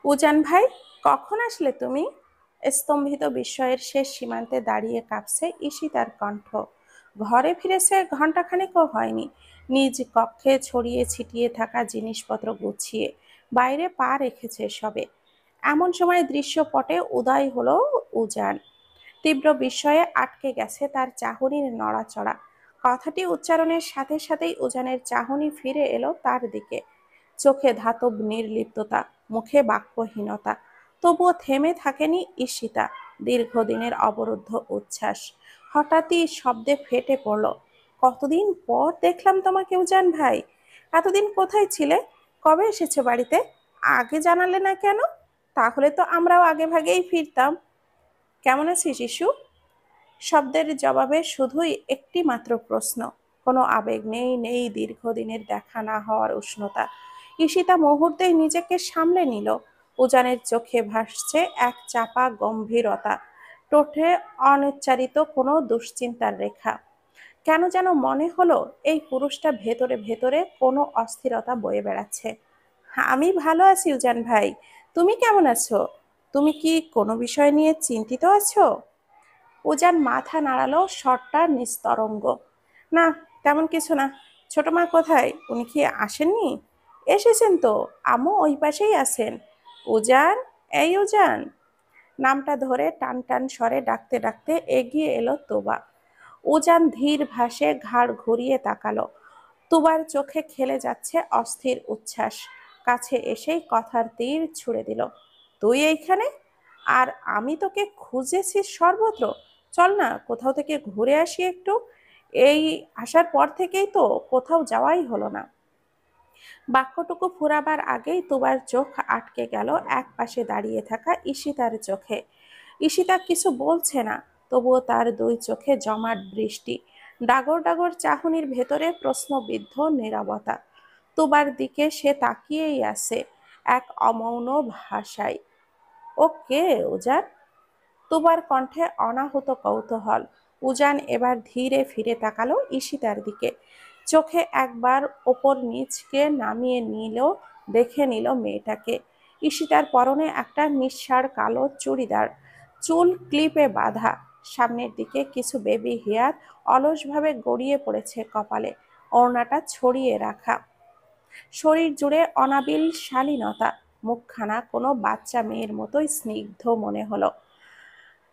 উজান ভাই, কখন আসলে তুমি? স্তম্ভিত বিস্ময়ের শেষ সীমান্তে দাঁড়িয়ে কাঁপছে ঈশিতার কণ্ঠ। ঘরে ফিরেছে ঘন্টাখানেকও হয়নি। নিজ কক্ষে ছড়িয়ে ছিটিয়ে থাকা জিনিসপত্র গুছিয়ে বাইরে পা রেখেছে সবে। এমন সময় দৃশ্যপটে উদয় হলো উজান। তীব্র বিস্ময়ে আটকে গেছে তার চাহনির নড়াচড়া। কথাটি উচ্চারণের সাথে সাথেই উজানের চাহনি ফিরে এলো তার দিকে। চোখে ধাতব নির্লিপ্ততা, মুখে বাক্যহীনতা। তবুও থেমে থাকেনি ঈশিতা। দীর্ঘদিনের অবরুদ্ধ উচ্ছ্বাস হঠাৎই শব্দে ফেটে পড়ল। কতদিন পর দেখলাম তোমাকে উজান ভাই। এতদিন কোথায় ছিলে? কবে এসেছো বাড়িতে? আগে জানালে না কেন? তাহলে তো আমরাও আগে ভাগেই ফিরতাম। কেমন আছিস শিশু? শব্দের জবাবে শুধুই একটি মাত্র প্রশ্ন। কোনো আবেগ নেই, নেই দীর্ঘদিনের দেখা না হওয়ার উষ্ণতা। ঈশিতা মুহূর্তেই নিজেকে সামলে নিল। উজানের চোখে ভাসছে এক চাপা গম্ভীরতা, ঠোঁটে অনুচ্চারিত কোনো দুশ্চিন্তার রেখা। কেন যেন মনে হলো এই পুরুষটা ভেতরে ভেতরে কোনো অস্থিরতা বয়ে বেড়াচ্ছে। আমি ভালো আছি উজান ভাই। তুমি কেমন আছো? তুমি কি কোনো বিষয় নিয়ে চিন্তিত আছো? উজান মাথা নাড়ালো, স্বরটা নিস্তরঙ্গ। না, তেমন কিছু না। ছোট মা কোথায়? উনি কি আসেননি? এসেছেন তো, আম্মু ওই পাশেই আছেন। উজান, এই উজান। নামটা ধরে টান টান স্বরে ডাকতে ডাকতে এগিয়ে এলো তোবা। উজান ধীর ভাসে ঘাড় ঘুরিয়ে তাকালো। তুবার চোখে খেলে যাচ্ছে অস্থির উচ্ছ্বাস। কাছে এসেই কথার তীর ছুড়ে দিল। তুই এইখানে? আর আমি তোকে খুঁজেছি সর্বত্র। চল না, কোথাও থেকে ঘুরে আসি একটু। এই আসার পর থেকেই তো কোথাও যাওয়াই হলো না। বাক্যটুকু ফুরাবার আগেই তুবার চোখ আটকে গেল এক পাশে দাঁড়িয়ে থাকা ঈশিতার চোখে। ঈশিতা কিছু বলছে না, তবুও তার দুই চোখে জমাট বৃষ্টি। ডাগর ডাগর চাহনির ভেতরে প্রশ্নবিদ্ধ নীরবতা। তুবার দিকে সে তাকিয়েই আছে, এক অমৌন ভাষায়। ও কে উজান? তুবার কণ্ঠে অনাহূত কৌতূহল। উজান এবার ধীরে ফিরে তাকালো ঈশিতার দিকে। চোখে একবার ওপর নিচকে নামিয়ে নিল, দেখে নিল মেয়েটাকে। ঈশিতার পরনে একটা নিঃসাড় কালো চুড়িদার, চুল ক্লিপে বাঁধা। সামনের দিকে কিছু বেবি হেয়ার অলসভাবে গড়িয়ে পড়েছে কপালে, ওড়নাটা ছড়িয়ে রাখা। শরীর জুড়ে অনাবিল শালীনতা। মুখখানা কোনো বাচ্চা মেয়ের মতোই স্নিগ্ধ মনে হলো।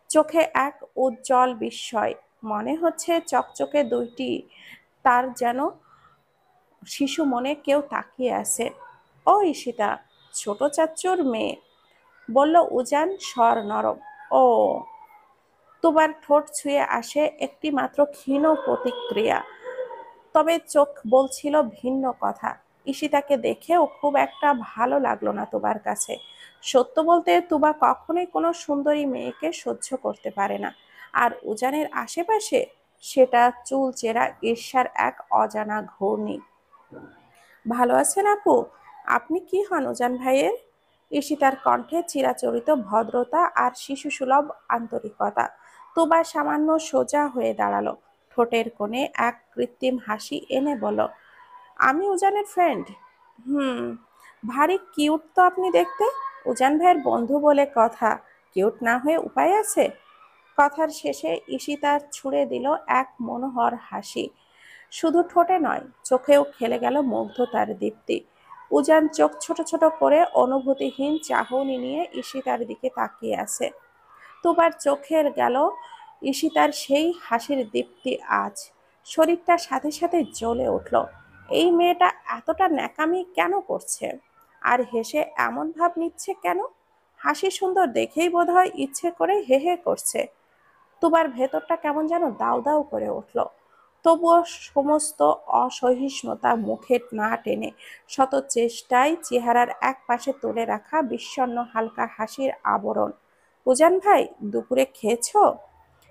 চোখে এক উজ্জ্বল বিস্ময়। মনে হচ্ছে চকচকে দুইটি তার যেন শিশু মনে কেউ তাকিয়ে আছে। ও ঈশিতা, ছোট চাচ্চুর মেয়ে, বলল উজান স্বর নরম। ও। তোবার ঠোঁট ছুঁয়ে আসে একটি মাত্র ক্ষীণ প্রতিক্রিয়া, তবে চোখ বলছিল ভিন্ন কথা। ঈশিতাকে দেখেও খুব একটা ভালো লাগলো না তোবার কাছে। সত্য বলতে তুবা কখনোই কোনো সুন্দরী মেয়েকে সহ্য করতে পারে না। আর উজানের আশেপাশে সেটা চুলচেরা ঈর্ষার এক অজানা ঘূর্ণি। ভালো আছেন আপু? আপনি কি হন উজান ভাইয়ের? ঈশিতার কণ্ঠে চিরাচরিত ভদ্রতা আর শিশুসুলভ আন্তরিকতা। তুবা সামান্য সোজা হয়ে দাঁড়ালো, ঠোঁটের কোণে এক কৃত্রিম হাসি এনে বলল, আমি উজানের ফ্রেন্ড। হুম, ভারী কিউট তো আপনি দেখতে। উজান ভাইয়ের বন্ধু বলে কথা, কিউট না হয়ে উপায় আছে? কথার শেষে ঈশিতা ছুড়ে দিল এক মনোহর হাসি। শুধু ঠোঁটে নয়, চোখেও খেলে গেল মুগ্ধতার দীপ্তি। উজান চোখ ছোট ছোট করে অনুভূতিহীন চাহনি নিয়ে ঈশিতার দিকে তাকিয়ে আছে। তোবার চোখের গেল ঈশিতার সেই হাসির দীপ্তি আজ। শরীরটা সাথে সাথে জ্বলে উঠল। এই মেয়েটা এতটা ন্যাকামি কেন করছে? আর হেসে এমন ভাব নিচ্ছে কেন? হাসি সুন্দর দেখেই বোধহয় ইচ্ছে করে হে হে করছে। তোমার ভেতরটা কেমন যেন দাউ দাউ করে উঠল। তবুও সমস্ত অসহিষ্ণুতা মুখে না টেনে শত চেষ্টায় চেহারার এক পাশে তুলে রাখা বিষণ্ণ হালকা হাসির আবরণ। উজান ভাই, দুপুরে খেয়েছো?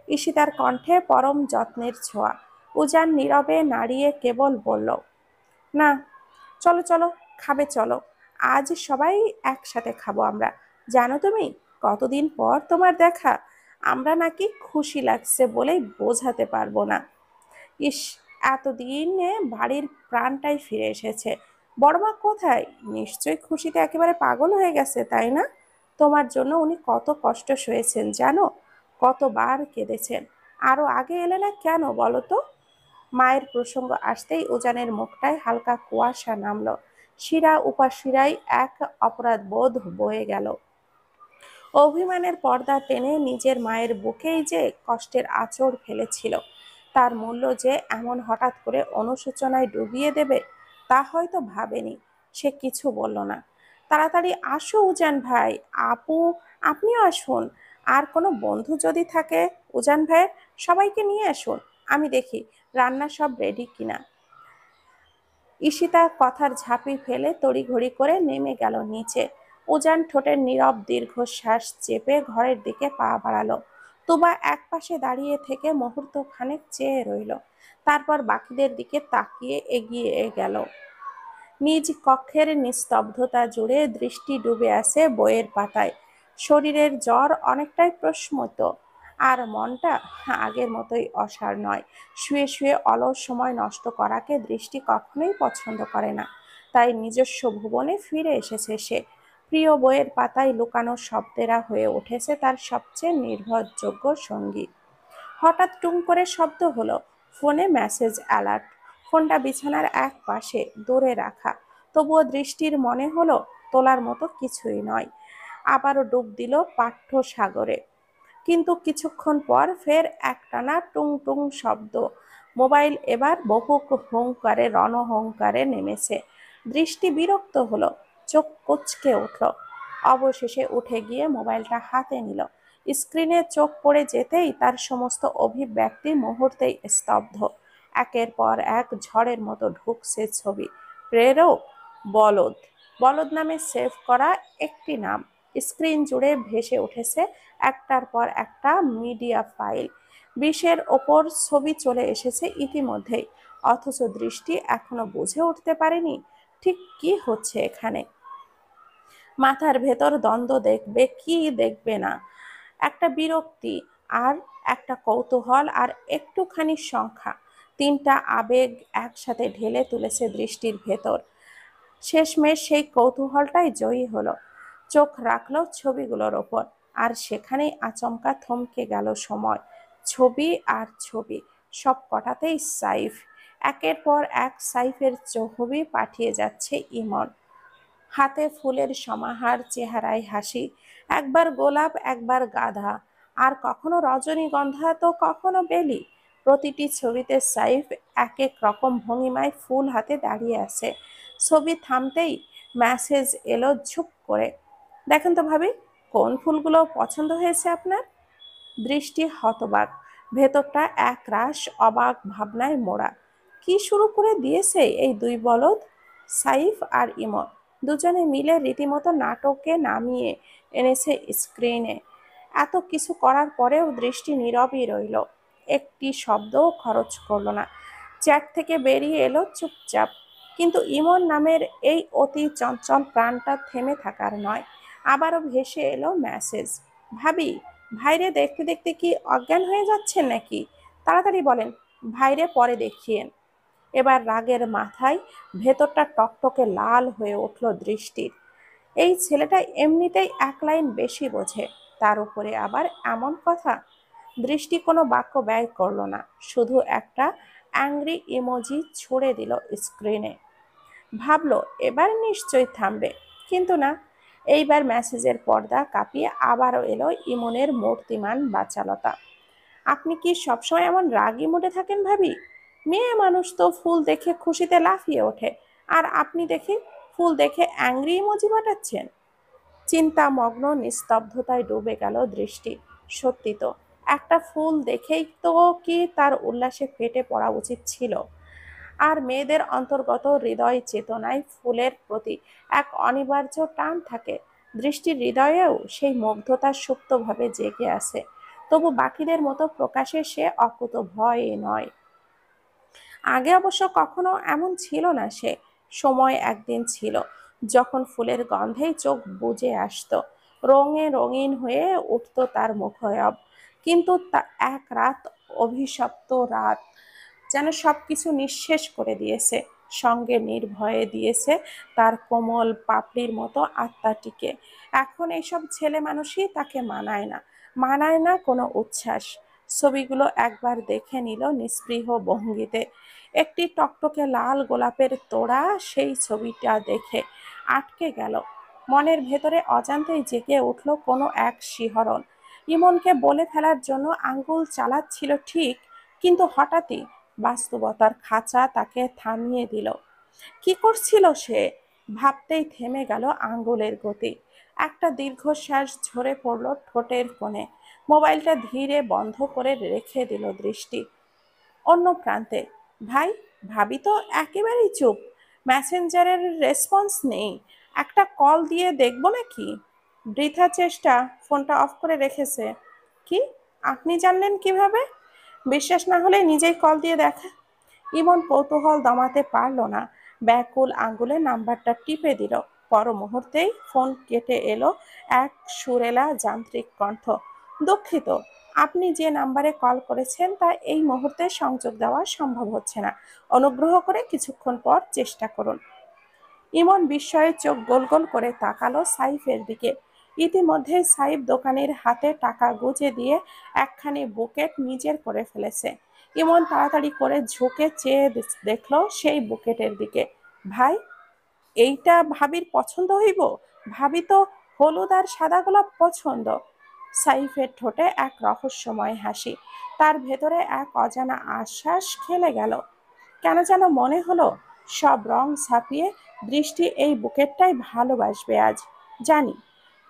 ঈশিতার কণ্ঠে পরম যত্নের ছোঁয়া। উজান নীরবে নাড়িয়ে কেবল বলল, না। চলো চলো, খাবে চলো। আজ সবাই একসাথে খাবো আমরা। জানো তুমি, কতদিন পর তোমার দেখা। আমরা নাকি খুশি লাগছে বলেই বোঝাতে পারবো না। ইস, এতদিনে বাড়ির প্রাণটাই ফিরে এসেছে। বড়মা কোথায়? নিশ্চয়ই খুশিতে একেবারে পাগল হয়ে গেছে, তাই না? তোমার জন্য উনি কত কষ্ট সয়েছেন জানো, কতবার কেঁদেছেন। আরো আগে এলে না কেন বলো তো? মায়ের প্রসঙ্গ আসতেই উজানের মুখটায় হালকা কুয়াশা নামলো। শিরা উপাশিরায় এক অপরাধ বোধ বয়ে গেল। অভিমানের পর্দা টেনে নিজের মায়ের বুকেই যে কষ্টের আঁচড় ফেলেছিল, তার মূল্য যে এমন হঠাৎ করে অনুশোচনায় ডুবিয়ে দেবে তা হয়তো ভাবেনি। সে কিছু বলল না। তাড়াতাড়ি আসো উজান ভাই। আপু, আপনিও আসুন। আর কোনো বন্ধু যদি থাকে উজান ভাইয়ের, সবাইকে নিয়ে আসুন। আমি দেখি রান্না সব রেডি কিনা। ঈশিতা কথার ঝাঁপি ফেলে তড়িঘড়ি করে নেমে গেল নিচে। উজান ঠোঁটের নীরব দীর্ঘশ্বাস চেপে ঘরের দিকে পা বাড়ালো। তুবা একপাশে দাঁড়িয়ে থেকে মুহূর্ত খানেক চেয়ে রইল, তারপর বাকিদের দিকে তাকিয়ে এগিয়ে গেল। নিজ কক্ষের নিস্তব্ধতা জুড়ে দৃষ্টি ডুবে আছে বইয়ের পাতায়। শরীরের জ্বর অনেকটাই প্রশমিত, আর মনটা আগের মতোই অসাড় নয়। শুয়ে শুয়ে অলস সময় নষ্ট করাকে দৃষ্টি কখনোই পছন্দ করে না। তাই নিজস্ব ভুবনে ফিরে এসেছে সে। প্রিয় বইয়ের পাতায় লুকানো শব্দেরা হয়ে উঠেছে তার সবচেয়ে নির্ভরযোগ্য সঙ্গী। হঠাৎ টুং করে শব্দ হলো। ফোনে মেসেজ অ্যালার্ট। ফোনটা বিছানার এক পাশে দূরে রাখা, তবুও দৃষ্টির মনে হলো তোলার মতো কিছুই নয়। আবারও ডুব দিল পাঠ্য সাগরে। কিন্তু কিছুক্ষণ পর ফের একটানা টুং টুং শব্দ। মোবাইল এবার বহু হুঙ্কারে রণহুঙ্কারে নেমেছে। দৃষ্টি বিরক্ত হলো, চোখ কুঁচকে উঠল। অবশেষে উঠে গিয়ে মোবাইলটা হাতে নিল। স্ক্রিনে চোখ পড়ে যেতেই তার সমস্ত অভিব্যক্তি মুহূর্তেই স্তব্ধ। একের পর এক ঝড়ের মতো ঢুকছে ছবি। প্রেরক বলদ। বলদ নামে সেভ করা একটি নাম। স্ক্রিন জুড়ে ভেসে উঠেছে একটার পর একটা মিডিয়া ফাইল। 20-এর ওপর ছবি চলে এসেছে ইতিমধ্যেই, অথচ দৃষ্টি এখনো বুঝে উঠতে পারেনি ঠিক কি হচ্ছে এখানে। মাথার ভেতর দ্বন্দ্ব, দেখবে কি দেখবে না, একটা বিরক্তি, আর একটা কৌতূহল, আর একটুখানি সংখ্যা। তিনটা আবেগ একসাথে ঢেলে তুলেছে দৃষ্টির ভেতর। শেষমেশ সেই কৌতূহলটাই জয়ী হলো। চোখ রাখলো ছবিগুলোর ওপর, আর সেখানেই আচমকা থমকে গেল সময়। ছবি আর ছবি, সব কটাতেই সাইফ। একের পর এক সাইফের ছবি পাঠিয়ে যাচ্ছে ইমন। হাতে ফুলের সমাহার, চেহারায় হাসি। একবার গোলাপ, একবার গাধা, আর কখনো রজনীগন্ধা তো কখনো বেলি। প্রতিটি ছবিতে সাইফ এক এক রকম ভঙ্গিমায় ফুল হাতে দাঁড়িয়ে আছে। ছবি থামতেই মেসেজ এলো ঝুপ করে। দেখেন তো ভাবি, কোন ফুলগুলো পছন্দ হয়েছে আপনার? দৃষ্টি হতবাক, ভেতরটা একরাশ অবাক ভাবনায় মোড়া। কি শুরু করে দিয়েছে এই দুই বলদ! সাইফ আর ইমন দুজনে মিলে রীতিমতো নাটককে নামিয়ে এনেছে স্ক্রিনে। এত কিছু করার পরেও দৃষ্টি নীরবই রইল, একটি শব্দও খরচ করলো না। চ্যাট থেকে বেরিয়ে এলো চুপচাপ। কিন্তু ইমন নামের এই অতি চঞ্চল প্রাণটা থেমে থাকার নয়। আবারও ভেসে এলো মেসেজ। ভাবি, ভাইরে দেখতে দেখতে কি অজ্ঞান হয়ে যাচ্ছেন নাকি? তাড়াতাড়ি বলেন, ভাইরে পরে দেখিয়েন। এবার রাগের মাথায় ভেতরটা টকটকে লাল হয়ে উঠল দৃষ্টির। এই ছেলেটা এমনিতেই এক লাইন বেশি বোঝে, তার উপরে আবার এমন কথা। দৃষ্টি কোনো বাক্য ব্যয় করলো না, শুধু একটা অ্যাংরি ইমোজি ছুড়ে দিল স্ক্রিনে। ভাবলো এবার নিশ্চয়ই থামবে, কিন্তু না। এইবার মেসেজের পর্দা কাঁপিয়ে আবারও এলো ইমনের মূর্তিমান বাচালতা। আপনি কি সবসময় এমন রাগী মুডে থাকেন ভাবি? মেয়ে মানুষ তো ফুল দেখে খুশিতে লাফিয়ে ওঠে, আর আপনি দেখি ফুল দেখে অ্যাংরি ইমোজি পাঠাচ্ছেন। চিন্তামগ্ন নিস্তব্ধতায় ডুবে গেল দৃষ্টি। সত্যি তো, একটা ফুল দেখেই তো কি তার উল্লাসে ফেটে পড়া উচিত ছিল। আর মেয়েদের অন্তর্গত হৃদয় চেতনায় ফুলের প্রতি এক অনিবার্য টান থাকে। দৃষ্টির হৃদয়েও সেই মুগ্ধতা সুপ্তভাবে জেগে আছে, তবু বাকিদের মতো প্রকাশে সে অকুত ভয় নয়। আগে অবশ্য কখনো এমন ছিল না সে। সময় একদিন ছিল যখন ফুলের গন্ধেই চোখ বুজে আসতো, রঙে রঙিন হয়ে উঠত তার মুখায়ব। কিন্তু এক রাত, অভিশপ্ত রাত, যেন সবকিছু নিঃশেষ করে দিয়েছে। সঙ্গে নির্ভয়ে দিয়েছে তার কোমল পাপড়ির মতো আত্মাটিকে। এখন এইসব ছেলে মানুষই তাকে মানায় না, মানায় না কোনো উচ্ছ্বাস। ছবিগুলো একবার দেখে নিল নিস্পৃহ ভঙ্গিতে। একটি টকটকে লাল গোলাপের তোড়া সেই ছবিটা দেখে আটকে গেল। মনের ভেতরে অজান্তেই জেগে উঠল কোনো এক শিহরণ। ইমনকে বলে ফেলার জন্য আঙ্গুল চালাচ্ছিল ঠিক, কিন্তু হঠাৎই বাস্তবতার খাঁচা তাকে থামিয়ে দিল। কি করছিল সে? ভাবতেই থেমে গেল আঙ্গুলের গতি। একটা দীর্ঘশ্বাস ঝরে পড়ল ঠোঁটের কোণে। মোবাইলটা ধীরে বন্ধ করে রেখে দিল দৃষ্টি। অন্য প্রান্তে ভাই, ভাবি তো একেবারেই চুপ। মেসেঞ্জারের রেসপন্স নেই। একটা কল দিয়ে দেখবো নাকি? বৃথা চেষ্টা, ফোনটা অফ করে রেখেছে। কি? আপনি জানলেন কিভাবে? বিশ্বাস না হলে নিজেই কল দিয়ে দেখা। ইমন কৌতূহল দমাতে পারল না, ব্যাকুল আঙ্গুলে নাম্বারটা টিপে দিল। পর মুহূর্তেই ফোন কেটে এলো এক সুরেলা যান্ত্রিক কণ্ঠ। দুঃখিত, আপনি যে নাম্বারে কল করেছেন তা এই মুহূর্তে সংযোগ দেওয়া সম্ভব হচ্ছে না। অনুগ্রহ করে কিছুক্ষণ পর চেষ্টা করুন। ইমন বিস্ময়ে চোখ গোল গোল করে তাকালো সাইফের দিকে। ইতিমধ্যেই সাইফ দোকানির হাতে টাকা গুঁজে দিয়ে একখানি বুকেট নিজের করে ফেলেছে। ইমন তাড়াতাড়ি করে ঝুঁকে চেয়ে দেখলো সেই বুকেটের দিকে। ভাই, এইটা ভাবির পছন্দ হইব? ভাবি তো হলুদ আর সাদা গোলাপ পছন্দ। সাইফের ঠোঁটে এক রহস্যময় হাসি। তার ভেতরে এক অজানা আশ্বাস খেলে গেল। কেন যেন মনে হলো সব রং ছাপিয়ে দৃষ্টি এই বুকেটটাই ভালোবাসবে আজ। জানি,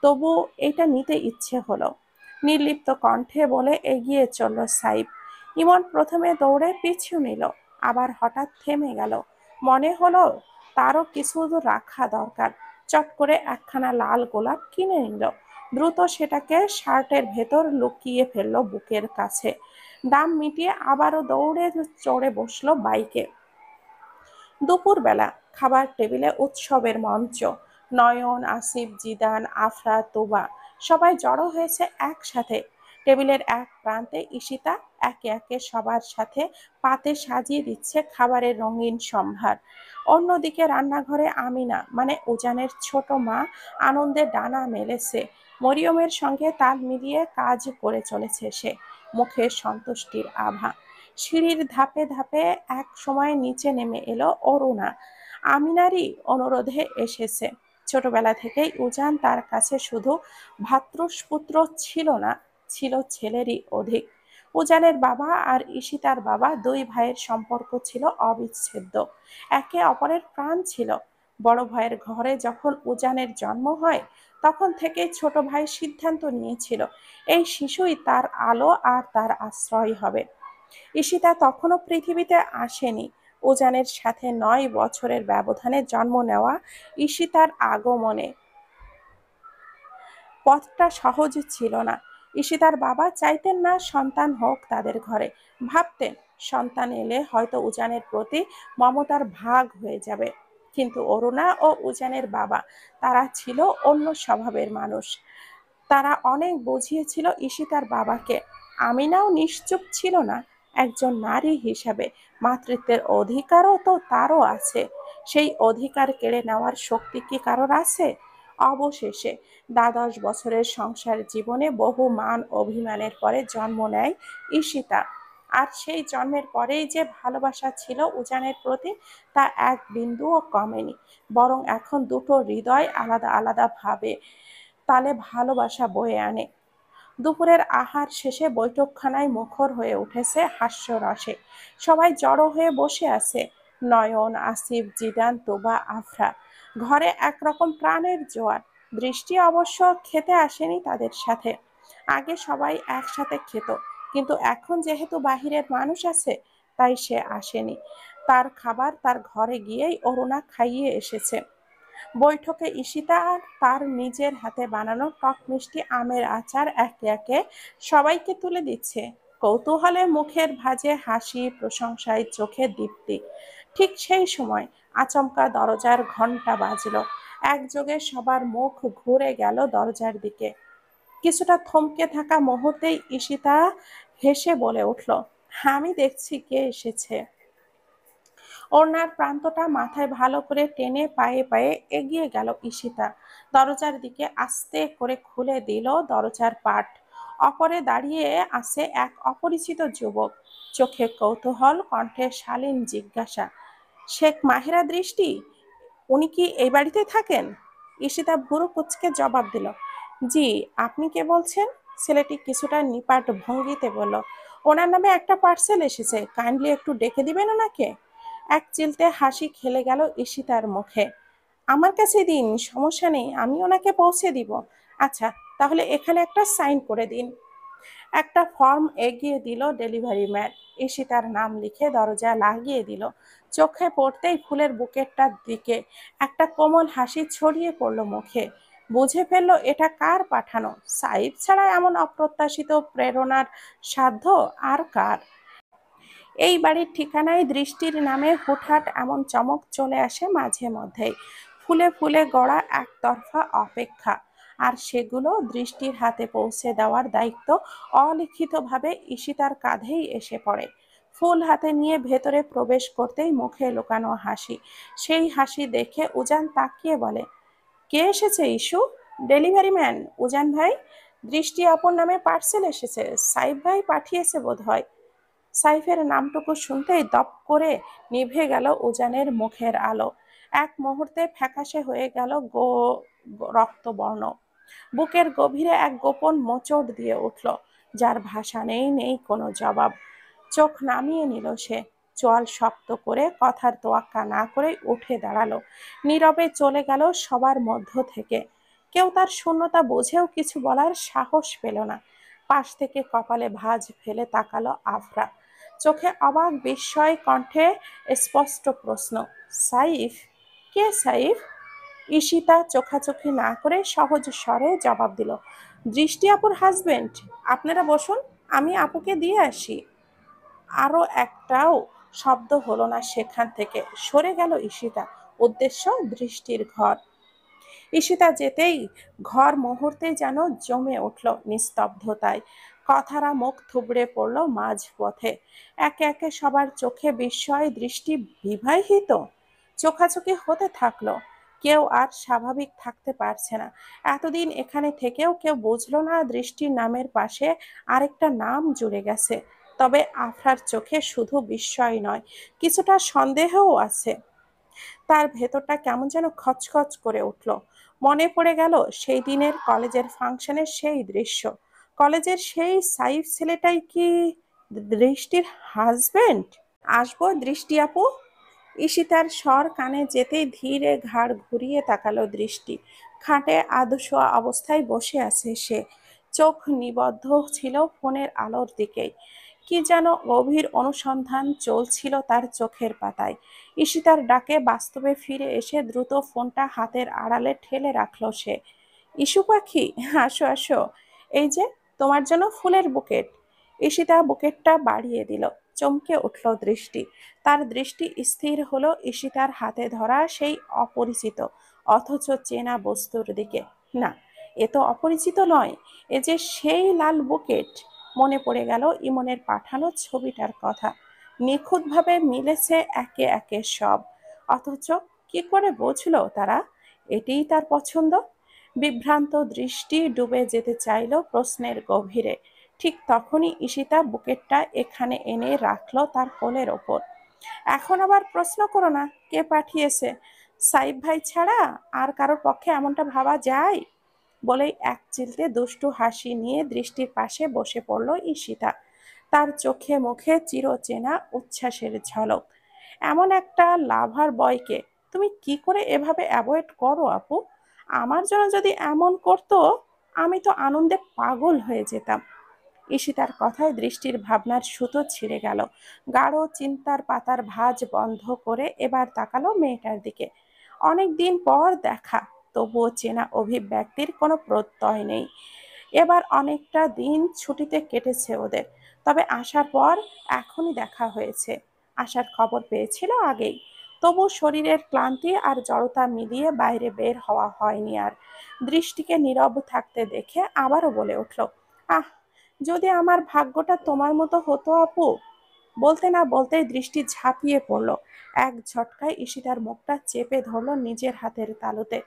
তবু এটা নিতে ইচ্ছে হলো। নির্লিপ্ত কণ্ঠে বলে এগিয়ে চলল সাইফ। ইমন প্রথমে দৌড়ে পিছু নিল, আবার হঠাৎ থেমে গেল। মনে হলো তারও কিছু রাখা দরকার। চট করে একখানা লাল গোলাপ কিনে নিল। দ্রুত সেটাকে শার্টের ভেতর লুকিয়ে ফেলল বুকের কাছে। দাম মিটিয়ে আবারও দৌড়ে চড়ে বসলো বাইকে। দুপুরবেলা খাবার টেবিলে উৎসবের মঞ্চ। নয়ন, আসিফ, জিদান, আফরা, তোবা সবাই জড়ো হয়েছে একসাথে। টেবিলের এক প্রান্তে ঈশিতা একে একে সবার সাথে পাতে সাজিয়ে দিচ্ছে খাবারের রঙিন সম্ভার। অন্যদিকে রান্নাঘরে আমিনা মানে উজানের ছোট মা আনন্দে ডানা মেলেছে। মরিয়মের সঙ্গে তাল মিলিয়ে কাজ করে চলেছে সে, মুখে সন্তুষ্টির আভা। সিঁড়ির ধাপে ধাপে এক সময় নিচে নেমে এলো অরুণা। আমিনারই অনুরোধে এসেছে। ছোটবেলা থেকেই উজান তার কাছে শুধু ভ্রাতুষ্পুত্র ছিল না, ছিল ছেলেরই অধিক। উজানের বাবা আর ঈশিতার বাবা দুই ভাইয়ের সম্পর্ক ছিল অবিচ্ছেদ্য, একে অপরের প্রাণ ছিল। বড় ভাইয়ের ঘরে যখন উজানের জন্ম হয়, তখন থেকেই ছোট ভাই সিদ্ধান্ত নিয়েছিল এই শিশুই তার আলো আর তার আশ্রয় হবে। ঈশিতা তখনও পৃথিবীতে আসেনি। উজানের সাথে 9 বছরের ব্যবধানে জন্ম নেওয়া ঈশিতার আগমনে পথটা সহজ ছিল না। ঈশিতার বাবা চাইতেন না সন্তান হোক তাদের ঘরে। ভাবতেন সন্তান এলে হয়তো উজানের প্রতি মমতার ভাগ হয়ে যাবে। কিন্তু অরুণা ও উজানের বাবা, তারা ছিল অন্য স্বভাবের মানুষ। তারা অনেক বুঝিয়েছিল ঈশিতার বাবাকে। আমিনাও নিশ্চুপ ছিল না। একজন নারী হিসাবে মাতৃত্বের অধিকারও তো তারও আছে। সেই অধিকার কেড়ে নেওয়ার শক্তি কি কারোর আছে? অবশেষে 12 বছরের সংসার জীবনে বহু মান অভিমানের পরে জন্ম নেয় ঈশিতা। আর সেই জন্মের পরেই যে ভালোবাসা ছিল উজানের প্রতি, তা এক বিন্দুও কমেনি। বরং এখন দুটো হৃদয় আলাদা আলাদা ভাবে তালে ভালোবাসা বয়ে আনে। দুপুরের আহার শেষে বৈঠকখানায় মুখর হয়ে উঠেছে হাস্যরসে। সবাই জড়ো হয়ে বসে আছে। নয়ন, আসিফ, জিদান, তোবা, আফরা। ঘরে একরকম প্রাণের জোয়ার। দৃষ্টি অবশ্য খেতে আসেনি তাদের সাথে। আগে সবাই একসাথে খেত, কিন্তু এখন যেহেতু বাহিরের মানুষ আছে, তাই সে আসেনি। তার খাবার তার ঘরে গিয়েই অরুণা খাইয়ে এসেছে। বৈঠকে ঈশিতা আর তার নিজের হাতে বানানো টক মিষ্টি আমের আচার একে একে সবাইকে তুলে দিচ্ছে। কৌতূহলে মুখের ভাঁজে হাসি, প্রশংসায় চোখে দীপ্তি। ঠিক সেই সময় আচমকা দরজার ঘন্টা বাজল। একযোগে সবার মুখ ঘুরে গেল দরজার দিকে। কিছুটা থমকে থাকা মুহূর্তেই ঈশিতা হেসে বলে উঠল, আমি দেখছি কে এসেছে। ওড়নার প্রান্তটা মাথায় ভালো করে টেনে পায়ে পায়ে এগিয়ে গেল ঈশিতা। দরজার দিকে আস্তে করে খুলে দিল দরজার পাট। অপরে দাঁড়িয়ে আছে এক অপরিচিত যুবক। চোখে কৌতূহল, কণ্ঠে শালীন জিজ্ঞাসা। শেখ মাহিরা দৃষ্টি? উনি কি এই বাড়িতে থাকেন? ঈশিতা ভুরু কুঁচকে জবাব দিল, জি। আপনি কে বলছেন? ছেলেটি কিছুটা নিপাট ভঙ্গিতে বলল, ওনার নামে একটা পার্সেল এসেছে, কাইন্ডলি একটু ডেকে দিবেন ওনাকে। এক চিলতে হাসি খেলে গেল ঈশিতার মুখে। আমার কাছে দিন, সমস্যা নেই, আমি ওনাকে পৌঁছে দিব। আচ্ছা, তাহলে এখানে একটা সাইন করে দিন। একটা ফর্ম এগিয়ে দিল ডেলিভারি ম্যান। ঈশিতার নাম লিখে দরজা লাগিয়ে দিল। চোখে পড়তেই ফুলের বুকেটটার দিকে একটা কোমল হাসি ছড়িয়ে পড়ল মুখে। বুঝে ফেলল এটা কার পাঠানো। সাইফ ছাড়া এমন অপ্রত্যাশিত প্রেরণার সাধ্য আর কার। এই বাড়ির ঠিকানায় দৃষ্টির নামে হুটহাট এমন চমক চলে আসে মাঝে মধ্যেই। ফুলে ফুলে গড়া একতরফা অপেক্ষা, আর সেগুলো দৃষ্টির হাতে পৌঁছে দেওয়ার দায়িত্ব অলিখিতভাবে ঈশিতার কাঁধেই এসে পড়ে। ফুল হাতে নিয়ে ভেতরে প্রবেশ করতেই মুখে লুকানো হাসি। সেই হাসি দেখে উজান তাকিয়ে বলে, কে এসেছে ইস্যু? ডেলিভারি ম্যান উজান ভাই। দৃষ্টি আপন নামে পার্সেল এসেছে, সাইফ ভাই পাঠিয়েছে বোধহয়। সাইফের নামটুকু শুনতেই দপ করে নিভে গেল উজানের মুখের আলো। এক মুহূর্তে ফ্যাকাশে হয়ে গেল রক্তবর্ণ। বুকের গভীরে এক গোপন মোচড় দিয়ে উঠল, যার ভাষা নেই, নেই কোনো জবাব। চোখ নামিয়ে নিল সে। চোয়াল শক্ত করে কথার তোয়াক্কা না করে উঠে দাঁড়ালো। নীরবে চলে গেল সবার মধ্য থেকে। কেউ তার শূন্যতা বুঝেও কিছু বলার সাহস পেল না। পাশ থেকে কপালে ভাঁজ ফেলে তাকালো আফরা। চোখে অবাক বিস্ময়, কণ্ঠে স্পষ্ট প্রশ্ন, সাইফ? কে সাইফ? ঈশিতা চোখাচোখি না করে সহজ স্বরে জবাব দিল, দৃষ্টি আপুর হাজবেন্ড। আপনারা বসুন, আমি আপুকে দিয়ে আসি। আরো একটাও শব্দ হলো না সেখান থেকে। সরে গেল ঈশিতা। উদ্দেশ্য দৃষ্টির ঘর। ঈশিতা যেতেই ঘর মুহূর্তেই যেন জমে উঠল নিস্তব্ধতায়। কথারা মুখ থুবড়ে পড়ল মাঝপথে। একে একে সবার চোখে বিস্ময় দৃষ্টি বিবাহিত। চোখাচোখি হতে থাকলো। কেউ আর স্বাভাবিক থাকতে পারছে না। এতদিন এখানে থেকেও কেউ বুঝলো না দৃষ্টির নামের পাশে আরেকটা নাম জুড়ে গেছে। তবে আফরার চোখে শুধু বিস্ময় নয়, কিছুটা সন্দেহও আছে। তার ভেতরটা কেমন যেন খচখচ করে উঠল। মনে পড়ে গেল সেই দিনের কলেজের ফাংশনের সেই দৃশ্য। কলেজের সেই সাইফ ছেলেটাই কি দৃষ্টির হাজবেন্ড? আসবো দৃষ্টি আপু? ঈশিতার স্বর কানে যেতেই ধীরে ঘাড় ঘুরিয়ে তাকালো দৃষ্টি। খাটে আধশোয়া অবস্থায় বসে আছে সে। চোখ নিবদ্ধ ছিল ফোনের আলোর দিকেই। কি যেন গভীর অনুসন্ধান চলছিল তার চোখের পাতায়। ঈশিতার ডাকে বাস্তবে ফিরে এসে দ্রুত ফোনটা হাতের আড়ালে ঠেলে রাখল সে। ইস্যু পাখি, আসো আসো, এই যে তোমার জন্য ফুলের বুকেট। ঈশিতা বুকেটটা বাড়িয়ে দিল। চমকে উঠল দৃষ্টি। তার দৃষ্টি স্থির হলো ঈশিতার হাতে ধরা সেই অপরিচিত অথচ চেনা বস্তুর দিকে। না, এ তো অপরিচিত নয়, এ যে সেই লাল বুকেট। মনে পড়ে গেল ইমনের পাঠানো ছবিটার কথা। নিখুঁতভাবে মিলেছে একে একে সব। অথচ কি করে বুঝলো তারা এটিই তার পছন্দ? বিভ্রান্ত দৃষ্টি ডুবে যেতে চাইল প্রশ্নের গভীরে। ঠিক তখনই ঈশিতা বুকেটটা এখানে এনে রাখলো তার কোলের ওপর। এখন আবার প্রশ্ন করো না কে পাঠিয়েছে। সাইফ ভাই ছাড়া আর কারোর পক্ষে এমনটা ভাবা যায়? বলেই এক চিলতে দুষ্টু হাসি নিয়ে দৃষ্টির পাশে বসে পড়ল ঈশিতা। তার চোখে মুখে চিরচেনা উচ্ছ্বাসের ঝলক। এমন একটা লাভার বয়কে তুমি কি করে এভাবে অ্যাভয়েড করো আপু? আমার জন্য যদি এমন করতো, আমি তো আনন্দে পাগল হয়ে যেতাম। ঈশিতার কথায় দৃষ্টির ভাবনার সুতো ছিঁড়ে গেল। গাঢ় চিন্তার পাতার ভাঁজ বন্ধ করে এবার তাকালো মেয়েটার দিকে। অনেক দিন পর দেখা, তবুও চেনা অভিব্যক্তির কোনো প্রত্যয় নেই। এবার অনেকটা দিন ছুটিতে কেটেছে ওদের। তবে আসার পর এখনই দেখা হয়েছে। আসার খবর পেয়েছিল আগেই। তবু শরীরের ক্লান্তি আর জড়তা মিলিয়ে বাইরে বের হওয়া হয়নি আর। দৃষ্টিকে নীরব থাকতে দেখে আবারও বলে উঠল, আহ, যদি আমার ভাগ্যটা তোমার মতো হতো আপু। বলতে না বলতেই দৃষ্টি ঝাঁপিয়ে পড়ল। এক ঝটকায় ঈশিতার মুখটা চেপে ধরল নিজের হাতের তালুতে।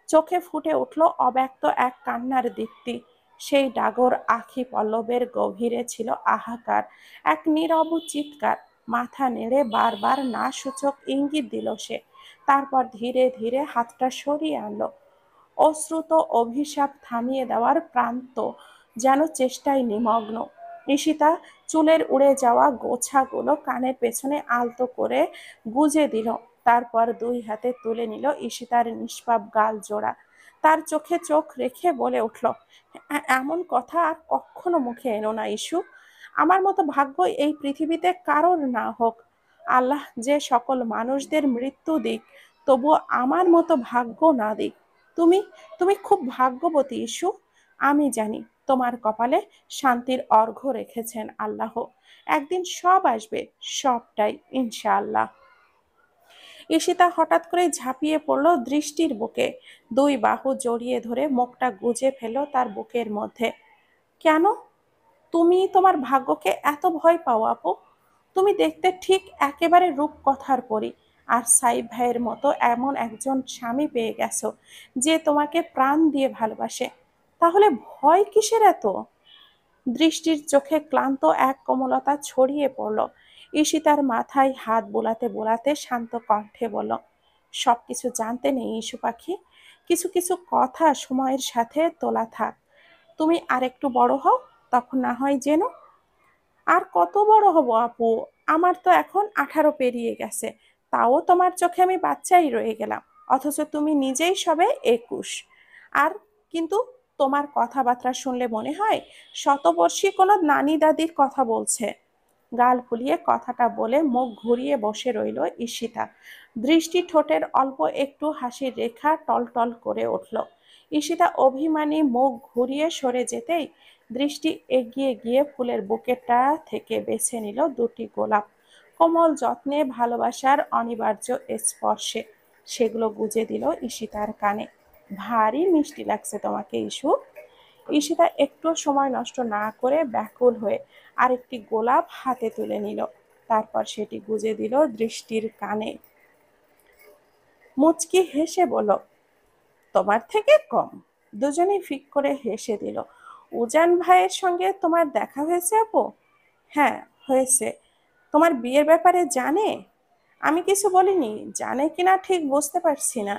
চোখে ফুটে উঠল অব্যক্ত এক কান্নার দীপ্তি। সেই ডাগর আখি পল্লবের গভীরে ছিল হাহাকার, এক নীরব চিৎকার। মাথা নেড়ে বারবার না সূচক ইঙ্গিত দিল সে। তারপর ধীরে ধীরে হাতটা সরিয়ে আনলো। অশ্রুত অভিশাপ থামিয়ে দেওয়ার প্রান্ত যেন চেষ্টায় নিমগ্ন। ঈশিতা চুলের উড়ে যাওয়া গোছাগুলো কানের পেছনে আলতো করে গুজে দিল। তারপর দুই হাতে তুলে নিল ঈশিতার নিষ্পাপ গাল জোড়া। তার চোখে চোখ রেখে বলে উঠল, এমন কথা আর কখনো মুখে এনো না ইস্যু। আমার মতো ভাগ্য এই পৃথিবীতে কারোর না হোক। আল্লাহ যে সকল মানুষদের মৃত্যু দিক, তবুও আমার মতো ভাগ্য না দিক। তুমি তুমি খুব ভাগ্যবতী ইস্যু। আমি জানি তোমার কপালে শান্তির অর্ঘ্য রেখেছেন আল্লাহ। একদিন সব আসবে, সবটাই ইনশাআল্লাহ। ঈশিতা হঠাৎ করে ঝাঁপিয়ে পড়ল দৃষ্টির বুকে। দুই বাহু জড়িয়ে ধরে মুখটা গুজে ফেলল তার বুকের মধ্যে। কেন? তুমি তোমার ভাগ্যকে এত ভয় পাও আপু? তুমি দেখতে ঠিক একেবারে রূপকথার পরী। আর সাইব ভাইয়ের মতো এমন একজন স্বামী পেয়ে গেছো যে তোমাকে প্রাণ দিয়ে ভালোবাসে। তাহলে ভয় কিসের এত? দৃষ্টির চোখে ক্লান্ত এক কোমলতা ছড়িয়ে পড়ল। ঈশিতার মাথায় হাত বোলাতে বোলাতে শান্ত কণ্ঠে বলল, সবকিছু জানতে নেই ইস্যু পাখি। কিছু কিছু কথা সময়ের সাথে তোলা থাক। তুমি আরেকটু বড় হও, তখন না হয় জেনো। আর কত বড় হব আপু? আমার তো এখন 18 পেরিয়ে গেছে। তাও তোমার চোখে আমি বাচ্চাই রয়ে গেলাম। অথচ তুমি নিজেই সবে 21। আর কিন্তু তোমার কথাবার্তা শুনলে মনে হয় শতবর্ষী কোনো নানি দাদির কথা বলছে। গাল ফুলিয়ে কথাটা বলে মুখ ঘুরিয়ে বসে রইল ঈশিতা। দৃষ্টি ঠোঁটের অল্প একটু হাসির রেখা টলটল করে উঠল। ঈশিতা অভিমানী মুখ ঘুরিয়ে সরে যেতেই দৃষ্টি এগিয়ে গিয়ে ফুলের বুকেটটা থেকে বেছে নিল দুটি গোলাপ। কোমল যত্নে, ভালোবাসার অনিবার্য স্পর্শে সেগুলো গুজে দিল ঈশিতার কানে। ভারী মিষ্টি লাগছে তোমাকে ইস্যু। ঈশিতা একটু সময় নষ্ট না করে ব্যাকুল হয়ে আরেকটি গোলাপ হাতে তুলে নিল। তারপর সেটি গুজে দিল দৃষ্টির কানে। মুচকি হেসে বলল, তোমার থেকে কম। দুজনেই ফিক করে হেসে দিল। উজান ভাইয়ের সঙ্গে তোমার দেখা হয়েছে আপু? হ্যাঁ, হয়েছে। তোমার বিয়ের ব্যাপারে জানে? আমি কিছু বলিনি, জানে কিনা ঠিক বুঝতে পারছি না।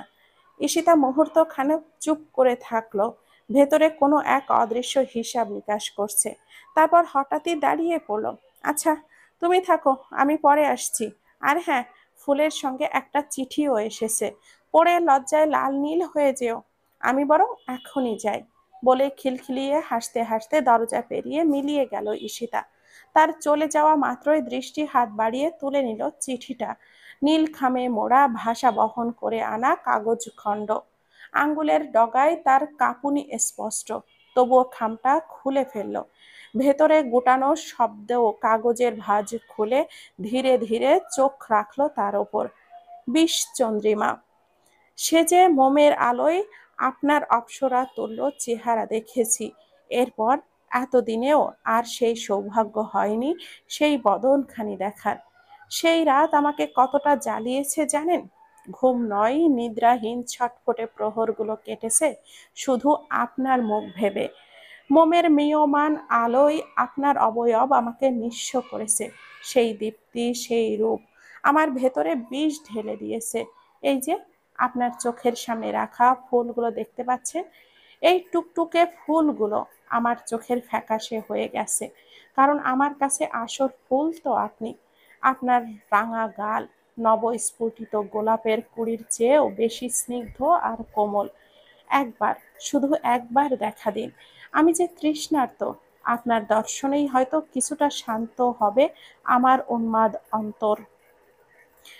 ঈশিতা মুহূর্ত খানেক চুপ করে থাকলো। ভেতরে কোনো এক অদৃশ্য হিসাব নিকাশ করছে। তারপর হঠাৎই দাঁড়িয়ে পড়ল। আচ্ছা, তুমি থাকো, আমি পরে আসছি। আর হ্যাঁ, ফুলের সঙ্গে একটা চিঠিও এসেছে। পড়ে লজ্জায় লাল নীল হয়ে যেও। আমি বরং এখনই যাই। বলে খিলখিলিয়ে হাসতে হাসতে দরজা পেরিয়ে মিলিয়ে গেল ঈশিতা। তার চলে যাওয়া মাত্রই দৃষ্টি হাত বাড়িয়ে তুলে নিল চিঠিটা। নীল খামে মোড়া, ভাষা বহন করে আনা কাগজ খণ্ড। আঙ্গুলের ডগায় তার কাঁপুনি স্পষ্ট। তবুও খামটা খুলে ফেলল। ভেতরে গুটানো শব্দেও কাগজের ভাঁজ খুলে ধীরে ধীরে চোখ রাখল তার ওপর। 20 চন্দ্রিমা। সে যে মোমের আলোয় আপনার অপ্সরা তুল্য চেহারা দেখেছি। এরপর এতদিনেও আর সেই সৌভাগ্য হয়নি সেই বদনখানি দেখার। সেই রাত আমাকে কতটা জ্বালিয়েছে জানেন? ঘুম নয়, নিদ্রাহীন ছটফটে প্রহরগুলো কেটেছে শুধু আপনার মুখ ভেবে। মোমের ম্রিয়মাণ আলোয় আপনার অবয়ব আমাকে নিঃস্ব করেছে। সেই দীপ্তি, সেই রূপ আমার ভেতরে বিষ ঢেলে দিয়েছে। এই যে আপনার চোখের সামনে রাখা ফুলগুলো দেখতে পাচ্ছেন, এই টুকটুকে ফুলগুলো আমার চোখের ফ্যাকাশে হয়ে গেছে। কারণ আমার কাছে আসল ফুল তো আপনি। আপনার রাঙা গাল নবস্ফুটিত গোলাপের কুঁড়ির চেয়েও বেশি স্নিগ্ধ আর কোমল। একবার, শুধু একবার দেখা দিন। আমি যে তৃষ্ণার্ত। আপনার দর্শনেই হয়তো কিছুটা শান্ত হবে আমার উন্মাদ অন্তর।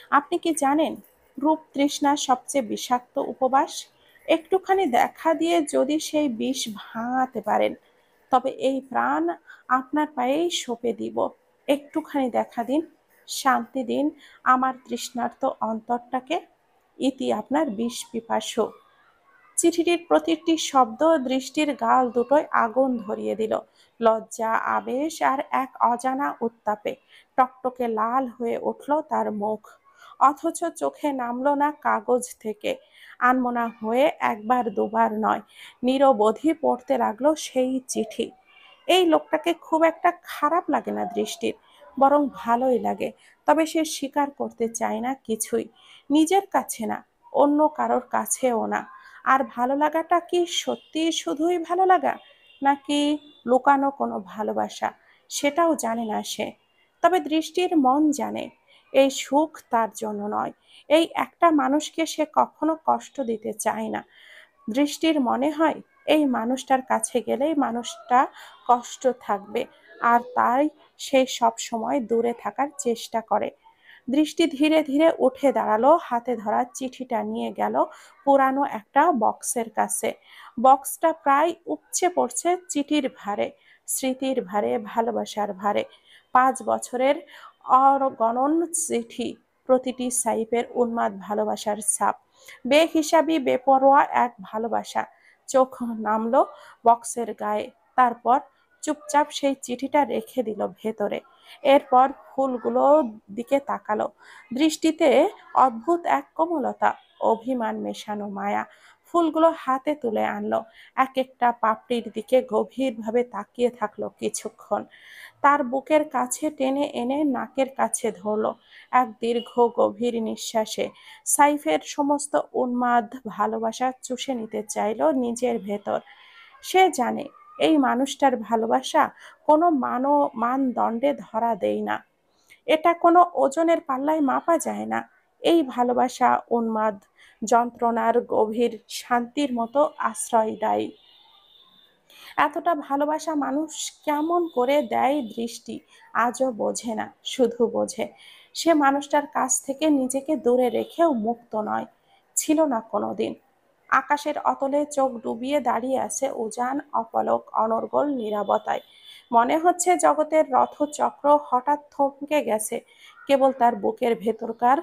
আপনি কি জানেন, রূপ তৃষ্ণার সবচেয়ে বিষাক্ত উপবাস? একটুখানি দেখা দিয়ে যদি সেই বিষ ভাঙাতে পারেন, তবে এই প্রাণ আপনার পায়েই সঁপে দিব। একটুখানি দেখা দিন, শান্তি দিন আমার তৃষ্ণার্ত অন্তরটাকে। ইতি আপনার বিষ পিপাসু। চিঠিটির প্রতিটি শব্দ দৃষ্টির গাল দুটোয় আগুন ধরিয়ে দিল। লজ্জা, আবেশ আর এক অজানা উত্তাপে টকটকে লাল হয়ে উঠল তার মুখ। অথচ চোখে নামল না কাগজ থেকে। আনমনা হয়ে একবার দুবার নয়, নিরবধি পড়তে লাগলো সেই চিঠি। এই লোকটাকে খুব একটা খারাপ লাগে না দৃষ্টির, বরং ভালোই লাগে। তবে সে স্বীকার করতে চায় না কিছুই, নিজের কাছে না, অন্য কারোর কাছেও না। আর ভালো লাগাটা কি সত্যি শুধুই ভালো লাগা, নাকি লুকানো কোনো ভালোবাসা, সেটাও জানে না সে। তবে দৃষ্টির মন জানে, এই সুখ তার জন্য নয়। এই একটা মানুষকে সে কখনো কষ্ট দিতে চায় না। দৃষ্টির মনে হয় এই মানুষটার কাছে গেলেই মানুষটা কষ্ট থাকবে, আর তাই সে সব সময় দূরে থাকার চেষ্টা করে। দৃষ্টি ধীরে ধীরে উঠে দাঁড়ালো, হাতে ধরা চিঠিটা নিয়ে গেল পুরানো একটা বক্সের কাছে। বক্সটা প্রায় উপচে পড়ছে চিঠির ভারে, স্মৃতির ভারে, ভালোবাসার ভারে। 5 বছরের অগণন চিঠি, প্রতিটি সাইপের উন্মাদ ভালোবাসার ছাপ, বেহিসাবি বেপরোয়া এক ভালোবাসা। চোখ নামলো বক্সের গায়ে, তারপর চুপচাপ সেই চিঠিটা রেখে দিল ভেতরে। এরপর ফুলগুলোর দিকে তাকালো। দৃষ্টিতে অদ্ভুত এক কোমলতা, অভিমান মেশানো মায়া। ফুলগুলো হাতে তুলে আনলো, এক একটা পাপড়ির দিকে গভীরভাবে তাকিয়ে থাকলো কিছুক্ষণ। তার বুকের কাছে টেনে এনে নাকের কাছে ধরলো। এক দীর্ঘ গভীর নিঃশ্বাসে সাইফের সমস্ত উন্মাদ ভালোবাসা চুষে নিতে চাইলো নিজের ভেতর। সে জানে এই মানুষটার ভালোবাসা কোনো মানদণ্ডে ধরা দেয় না, এটা কোনো ওজনের পাল্লায় মাপা যায় না। এই ভালোবাসা উন্মাদ, যন্ত্রণার গভীর শান্তির মতো আশ্রয় দেয়। এতটা ভালোবাসা মানুষ কেমন করে দেয় দৃষ্টি আজও বোঝে না, শুধু বোঝে সে মানুষটার কাছ থেকে নিজেকে দূরে রেখেও মুক্ত নয়, ছিল না কোনোদিন। আকাশের অতলে চোখ ডুবিয়ে দাঁড়িয়ে আছে উজান, অপলক, অনর্গল নীরবতায়। মনে হচ্ছে জগতের রথচক্র হঠাৎ থমকে গেছে, কেবল তার বুকের ভেতরকার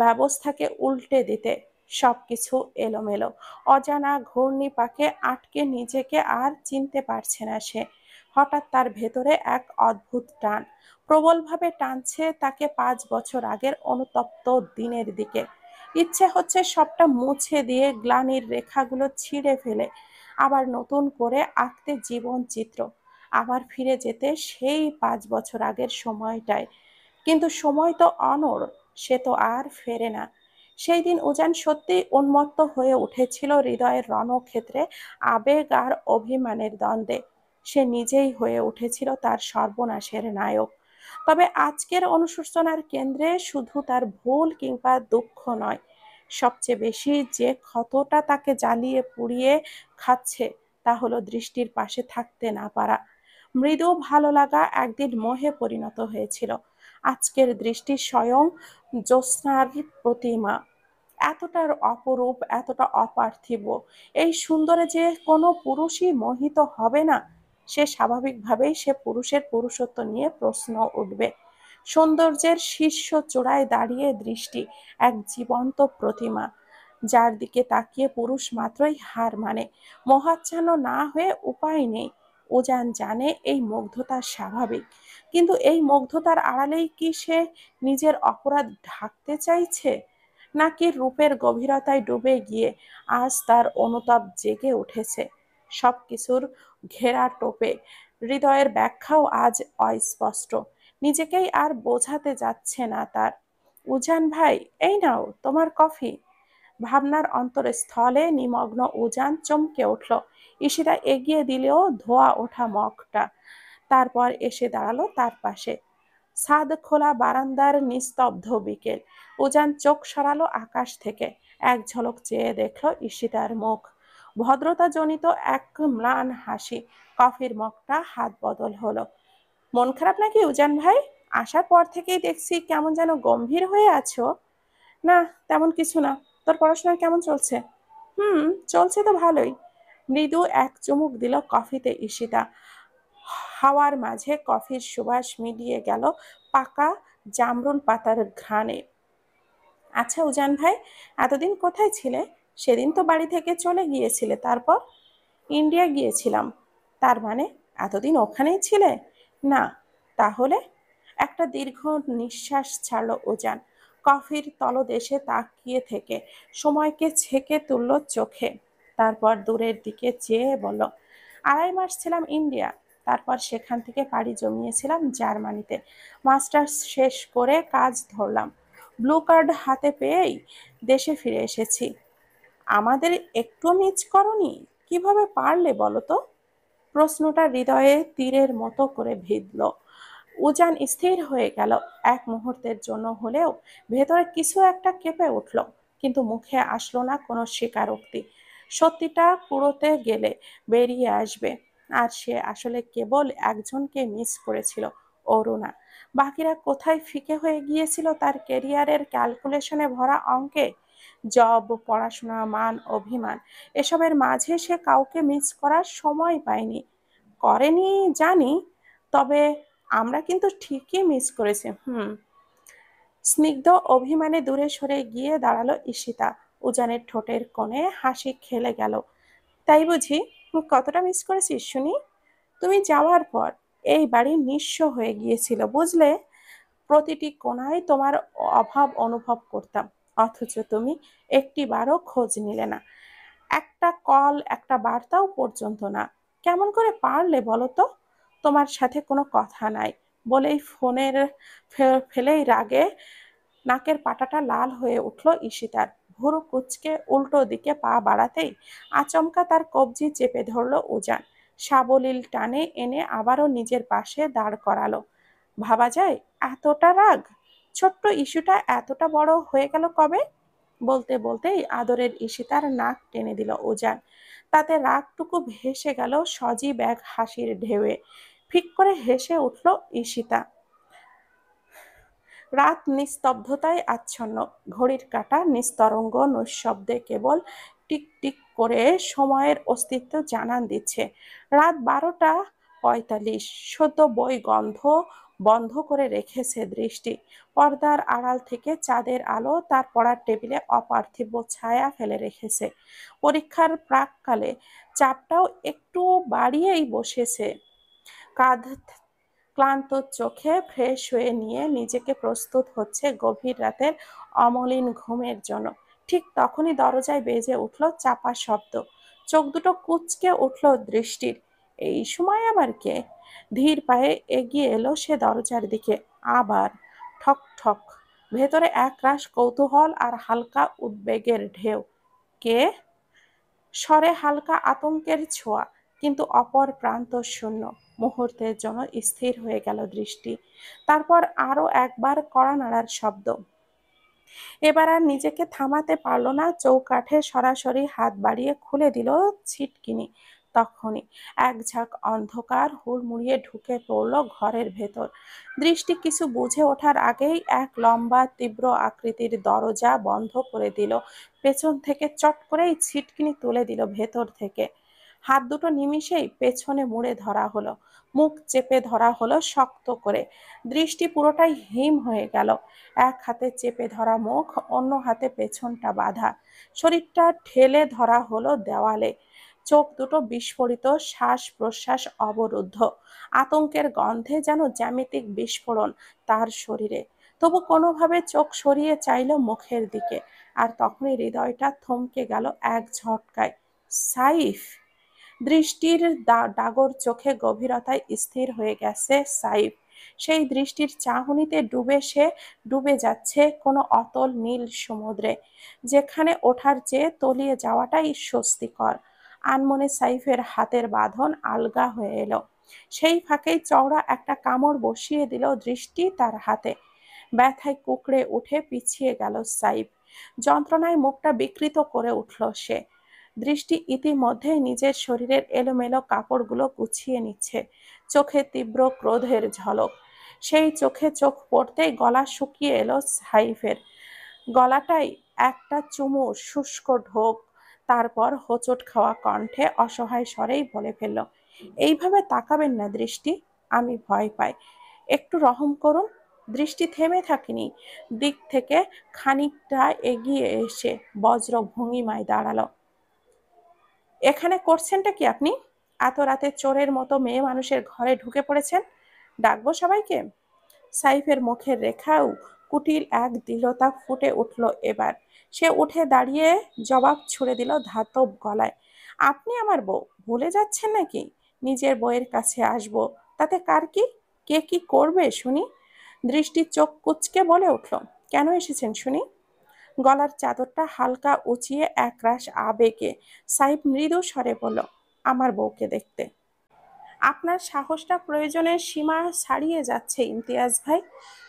ব্যবস্থাকে উল্টে দিতে। সবকিছু এলোমেলো, অজানা ঘূর্ণিপাকে আটকে নিজেকে আর চিনতে পারছে না সে। হঠাৎ তার ভেতরে এক অদ্ভুত টান প্রবলভাবে টানছে তাকে 5 বছর আগের অনুতপ্ত দিনের দিকে। ইচ্ছে হচ্ছে সবটা মুছে দিয়ে গ্লানির রেখাগুলো ছিঁড়ে ফেলে আবার নতুন করে আঁকতে জীবন চিত্র, আবার ফিরে যেতে সেই 5 বছর আগের সময়টায়। কিন্তু সময় তো অনড়, সে তো আর ফেরে না। সেই দিন উজান সত্যিই উন্মত্ত হয়ে উঠেছিল হৃদয়ের রণক্ষেত্রে, আবেগ আর অভিমানের দ্বন্দ্বে। সে নিজেই হয়ে উঠেছিল তার সর্বনাশের নায়ক। তবে আজকের অনুশোচনার কেন্দ্রে শুধু তার ভুল কিংবা দুঃখ নয়, সবচেয়ে বেশি যে ক্ষতটা তাকে জ্বালিয়ে পুড়িয়ে খাচ্ছে তা হলো দৃষ্টির পাশে থাকতে না পারা। মৃদু ভালো লাগা একদিন মোহে পরিণত হয়েছিল, আজকের দৃষ্টি স্বয়ং জ্যোৎস্নার প্রতিমা। এতটা অপরূপ, এতটা অপার্থিব, এই সুন্দরে যে কোনো পুরুষই মোহিত হবে না। সে স্বাভাবিকভাবেই সে পুরুষের পুরুষত্ব নিয়ে প্রশ্ন উঠবে। সৌন্দর্যের শীর্ষ চূড়ায় দাঁড়িয়ে দৃষ্টি এক জীবন্ত প্রতিমা, যার দিকে তাকিয়ে পুরুষ মাত্রই হার মানে। মোহাচ্ছন্ন না হয়ে উপায় নেই। উজান জানে এই মুগ্ধতা স্বাভাবিক, কিন্তু এই মুগ্ধতার আড়ালেই কি সে নিজের অপরাধ ঢাকতে চাইছে, নাকি রূপের গভীরতায় ডুবে গিয়ে আজ তার অনুতাপ জেগে উঠেছে। সবকিছুর ঘেরা টোপে হৃদয়ের ব্যাখ্যাও আজ অস্পষ্ট, নিজেকেই আর বোঝাতে যাচ্ছে না তার। উজান ভাই, এই নাও তোমার কফি। ভাবনার অন্তরস্থলে নিমগ্ন উজান চমকে উঠল। ঈশিতা এগিয়ে দিলেও ধোয়া ওঠা মগটা, তারপর এসে দাঁড়ালো তার পাশে। ছাদ খোলা বারান্দার নিস্তব্ধ বিকেল। উজান চোখ সরালো আকাশ থেকে, এক ঝলক চেয়ে দেখলো ঈশিতার মুখ, ভদ্রতা জনিত এক ম্লান হাসি। কফির মগটা হাত বদল হলো। মন খারাপ নাকি উজান ভাই? আসার পর থেকেই দেখছি কেমন যেন গম্ভীর হয়ে আছো। না, তেমন কিছু না। তোর পড়াশোনা কেমন চলছে? হুম, চলছে তো ভালোই। মৃদু এক চুমুক দিল কফিতে ঈশিতা। হাওয়ার মাঝে কফির সুবাস মিলিয়ে গেল পাকা জামরুল পাতার ঘ্রাণে। আচ্ছা উজান ভাই, এতদিন কোথায় ছিলে? সেদিন তো বাড়ি থেকে চলে গিয়েছিলে, তারপর? ইন্ডিয়া গিয়েছিলাম। তার মানে এতদিন ওখানেই ছিলে? না। তাহলে? একটা দীর্ঘ নিঃশ্বাস ছাড়ল উজান, কফির তলদেশে তাকিয়ে থেকে সময়কে ছেঁকে তুলল চোখে। তারপর দূরের দিকে চেয়ে বলল, 2.5 মাস ছিলাম ইন্ডিয়া। তারপর সেখান থেকে পাড়ি জমিয়েছিলাম জার্মানিতে। মাস্টার্স শেষ করে কাজ ধরলাম। ব্লু কার্ড হাতে পেয়েই দেশে ফিরে এসেছি। আমাদের একটু মিস করনি? কিভাবে পারলে বলো তো? প্রশ্নটা হৃদয়ে তীরের মতো করে বিঁধল। উজান স্থির হয়ে গেল। এক মুহূর্তের জন্য হলেও ভেতরে কিছু একটা কেঁপে উঠল, কিন্তু মুখে আসলো না কোনো স্বীকারোক্তি। সত্যিটা কুড়োতে গেলে বেরিয়ে আসবে, আর সে আসলে কেবল একজনকে মিস করেছিল, অরুণা। বাকিরা কোথায় ফিকে হয়ে গিয়েছিল তার কেরিয়ারের ক্যালকুলেশনে ভরা অঙ্কে? জব, পড়াশোনা, মান, অভিমান, এসবের মাঝে সে কাউকে মিস করার সময় পায়নি। করেনি জানি, তবে আমরা কিন্তু ঠিকই মিস করেছি। স্নিগ্ধ অভিমানে দূরে সরে গিয়ে দাঁড়ালো ঈশিতা। উজানের ঠোঁটের কোণে হাসি খেলে গেল। তাই বুঝি? কতটা মিস করেছিস শুনি? তুমি যাওয়ার পর এই বাড়ি নিঃস্ব হয়ে গিয়েছিল, বুঝলে? প্রতিটি কোণায় তোমার অভাব অনুভব করতাম, অথচ তুমি একটিবারও খোঁজ নিলে না। একটা কল, একটা বার্তাও পর্যন্ত না। কেমন করে পারলে বলো তো? তোমার সাথে কোনো কথা নাই বলেই ফোনের ফেলেই রাগে নাকের পাটাটা লাল হয়ে উঠল ঈশিতার। ভুরু কুঁচকে উল্টো দিকে পা বাড়াতেই আচমকা তার কবজি চেপে ধরল উজান। সাবলীল টানে এনে আবারও নিজের পাশে দাঁড় করালো। ভাবা যায় এতটা রাগ? ছোট্ট ইস্যুটা এতটা বড় হয়ে গেল কবে? বলতে বলতেই আদরের ঈশিতার নাক টেনে দিল উজান। তাতে রাগটুকু ভেসে গেল সজীব এক হাসির ঢেউয়ে। ফিক করে হেসে উঠল ঈশিতা। রাত নিস্তব্ধতায় আচ্ছন্ন। ঘড়ির কাঁটা নিস্তরঙ্গ নৈঃশব্দে কেবল টিক টিক করে সময়ের অস্তিত্ব জানান দিচ্ছে। রাত 12টা 45। সদ্য বই গন্ধ বন্ধ করে রেখেছে দৃষ্টি। পর্দার আড়াল থেকে চাঁদের আলো তার পড়ার টেবিলে অপার্থিব ছায়া ফেলে রেখেছে। পরীক্ষার প্রাক্কালে চাপটাও একটু বাড়িয়েই বসেছে। কাঁধ ক্লান্ত চোখে ফ্রেশ হয়ে নিয়ে নিজেকে প্রস্তুত হচ্ছে গভীর রাতের অমলিন ঘুমের জন্য। ঠিক তখনই দরজায় বেজে উঠল চাপা শব্দ। চোখ দুটো কুঁচকে উঠল দৃষ্টির। এই সময় আবার কে? ধীর পায়ে এগিয়ে এলো সে দরজার দিকে। আবার ঠক ঠক। ভেতরে একরাশ কৌতূহল আর হালকা উদ্বেগের ঢেউ। কে? স্বরে হালকা আতঙ্কের ছোঁয়া, কিন্তু অপর প্রান্ত শূন্য। মুহূর্তের জন্য স্থির হয়ে গেল দৃষ্টি। তারপর আরো একবার কড়া নাড়ার শব্দ। এবার আর নিজেকে থামাতে পারল না, চৌকাঠে সরাসরি হাত বাড়িয়ে খুলে দিল ছিটকিনি। তখনই এক ঝাঁক অন্ধকার হুড়মুড়িয়ে ঢুকে পড়ল ঘরের ভেতর। দৃষ্টি কিছু বুঝে ওঠার আগেই এক লম্বা তীব্র আকৃতির দরজা বন্ধ করে দিল পেছন থেকে। চট করেই ছিটকিনি তুলে দিল ভেতর থেকে। হাত দুটো নিমিষেই পেছনে মুড়ে ধরা হলো, মুখ চেপে ধরা হলো শক্ত করে। দৃষ্টি পুরোটাই হিম হয়ে গেল। এক হাতে চেপে ধরা মুখ, অন্য হাতে পেছনটা বাঁধা। শরীরটা ঠেলে ধরা হলো দেওয়ালে। চোখ দুটো বিস্ফোরিত, শ্বাস প্রশ্বাস অবরুদ্ধ। আতঙ্কের গন্ধে যেন জ্যামিতিক বিস্ফোরণ তার শরীরে। তবু কোনোভাবে চোখ সরিয়ে চাইল মুখের দিকে। আর তখনই হৃদয়টা থমকে গেল এক ঝটকায়। সাইফ! দৃষ্টির ডাগর চোখে গভীরতায় স্থির হয়ে গেছে সাইফ। সেই দৃষ্টির চাহনিতে সে ডুবে যাচ্ছে কোনো অতল নীল সমুদ্রে, যেখানে ওঠার চেয়ে তলিয়ে যাওয়াটাই স্বস্তিকর। আনমনে সাইফের হাতের বাঁধন আলগা হয়ে এলো। সেই ফাঁকেই চওড়া একটা কামড় বসিয়ে দিল দৃষ্টি তার হাতে। ব্যথায় কুঁকড়ে উঠে পিছিয়ে গেল সাইফ। যন্ত্রণায় মুখটা বিকৃত করে উঠল সে। দৃষ্টি ইতিমধ্যেই নিজের শরীরের এলোমেলো কাপড়গুলো গুছিয়ে নিচ্ছে। চোখে তীব্র ক্রোধের ঝলক। সেই চোখে চোখ পড়তেই গলা শুকিয়ে এলো সাইফের। গলাটাই একটা চুমু, শুষ্ক ঢোক। তারপর হোঁচট খাওয়া কণ্ঠে অসহায় স্বরেই বলে ফেলল, এইভাবে তাকাবেন না দৃষ্টি, আমি ভয় পাই, একটু রহম করুন। দৃষ্টি থেমে থাকেনি, দিক থেকে খানিকটা এগিয়ে এসে বজ্র ভঙ্গিমায় দাঁড়ালো। এখানে করছেনটা কি আপনি? এত রাতে চোরের মতো মেয়ে মানুষের ঘরে ঢুকে পড়েছেন? ডাকবো সবাইকে? সাইফের মুখের রেখাও কুটিল এক দৃঢ়তা ফুটে উঠল এবার। সে উঠে দাঁড়িয়ে জবাব ছুড়ে দিল ধাতব গলায়, আপনি আমার বউ, ভুলে যাচ্ছেন নাকি? নিজের বউয়ের কাছে আসবো, তাতে কার কি? কে কি করবে শুনি? দৃষ্টি চোখ কুঁচকে বলে উঠল, কেন এসেছেন শুনি? গলার চাদরটা হালকা উঁচিয়ে একরাশ আবেগে সাইফ মৃদু স্বরে বলল, আমার বউকে দেখতে। আপনার সাহসটা প্রয়োজনের সীমা ছাড়িয়ে যাচ্ছে ইমতিয়াজ ভাই।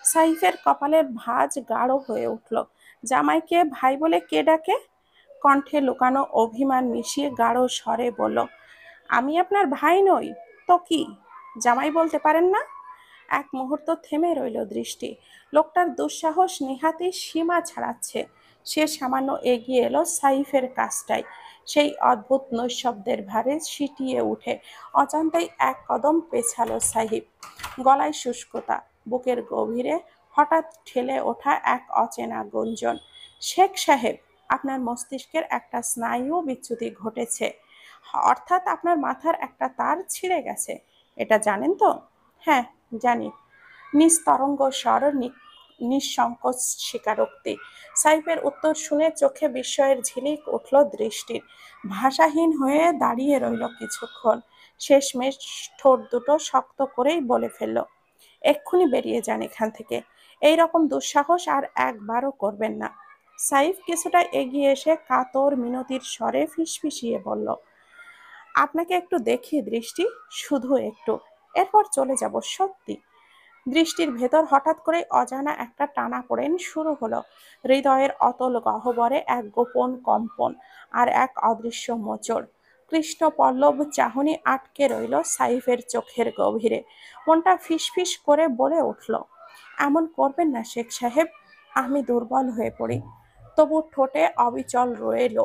সাইফের কপালের ভাঁজ গাঢ় হয়ে উঠল। জামাইকে ভাই বলে কে ডাকে? কণ্ঠে লুকানো অভিমান মিশিয়ে গাঢ় স্বরে বলল, আমি আপনার ভাই নই তো কি? জামাই বলতে পারেন না? এক মুহূর্ত থেমে রইল দৃষ্টি। লোকটার দুঃসাহস নেহাতই সীমা ছাড়াচ্ছে। সে সামান্য এগিয়ে এলো সাইফের কাছটায়। সেই অদ্ভুত নৈঃশব্দের ভারে সিটিয়ে উঠে অজান্তেই এক কদম পেছালো সাহিব। গলায় শুষ্কতা, বুকের গভীরে হঠাৎ ঠেলে ওঠা এক অচেনা গুঞ্জন। শেখ সাহেব, আপনার মস্তিষ্কের একটা স্নায়ু বিচ্যুতি ঘটেছে, অর্থাৎ আপনার মাথার একটা তার ছিঁড়ে গেছে। এটা জানেন তো? হ্যাঁ, জানি। নিস্তরঙ্গ স্বর, নিঃসংকোচ স্বীকারোক্তি। সাইফের উত্তর শুনে চোখে বিস্ময়ের ঝিলিক উঠল দৃষ্টির। ভাষাহীন হয়ে দাঁড়িয়ে রইল কিছুক্ষণ। শেষমেশ ঠোঁট দুটো শক্ত করেই বলে ফেলল, এক্ষুনি বেরিয়ে যান এখান থেকে। এই রকম দুঃসাহস আর একবারও করবেন না। সাইফ কিছুটা এগিয়ে এসে কাতর মিনতির স্বরে ফিসফিসিয়ে বলল, আপনাকে একটু দেখি দৃষ্টি, শুধু একটু, এরপর চলে যাব সত্যি। দৃষ্টির ভেতর হঠাৎ করে অজানা একটা টানাপোড়েন শুরু হলো। হৃদয়ের অতল গহ্বরে এক গোপন কম্পন আর এক অদৃশ্য মোচড়। কৃষ্ণ পল্লব চাহনি আটকে রইল সাইফের চোখের গভীরে। মনটা ফিসফিস করে বলে উঠল, এমন করবেন না শেখ সাহেব, আমি দুর্বল হয়ে পড়ি। তবু ঠোঁটে অবিচল রইল।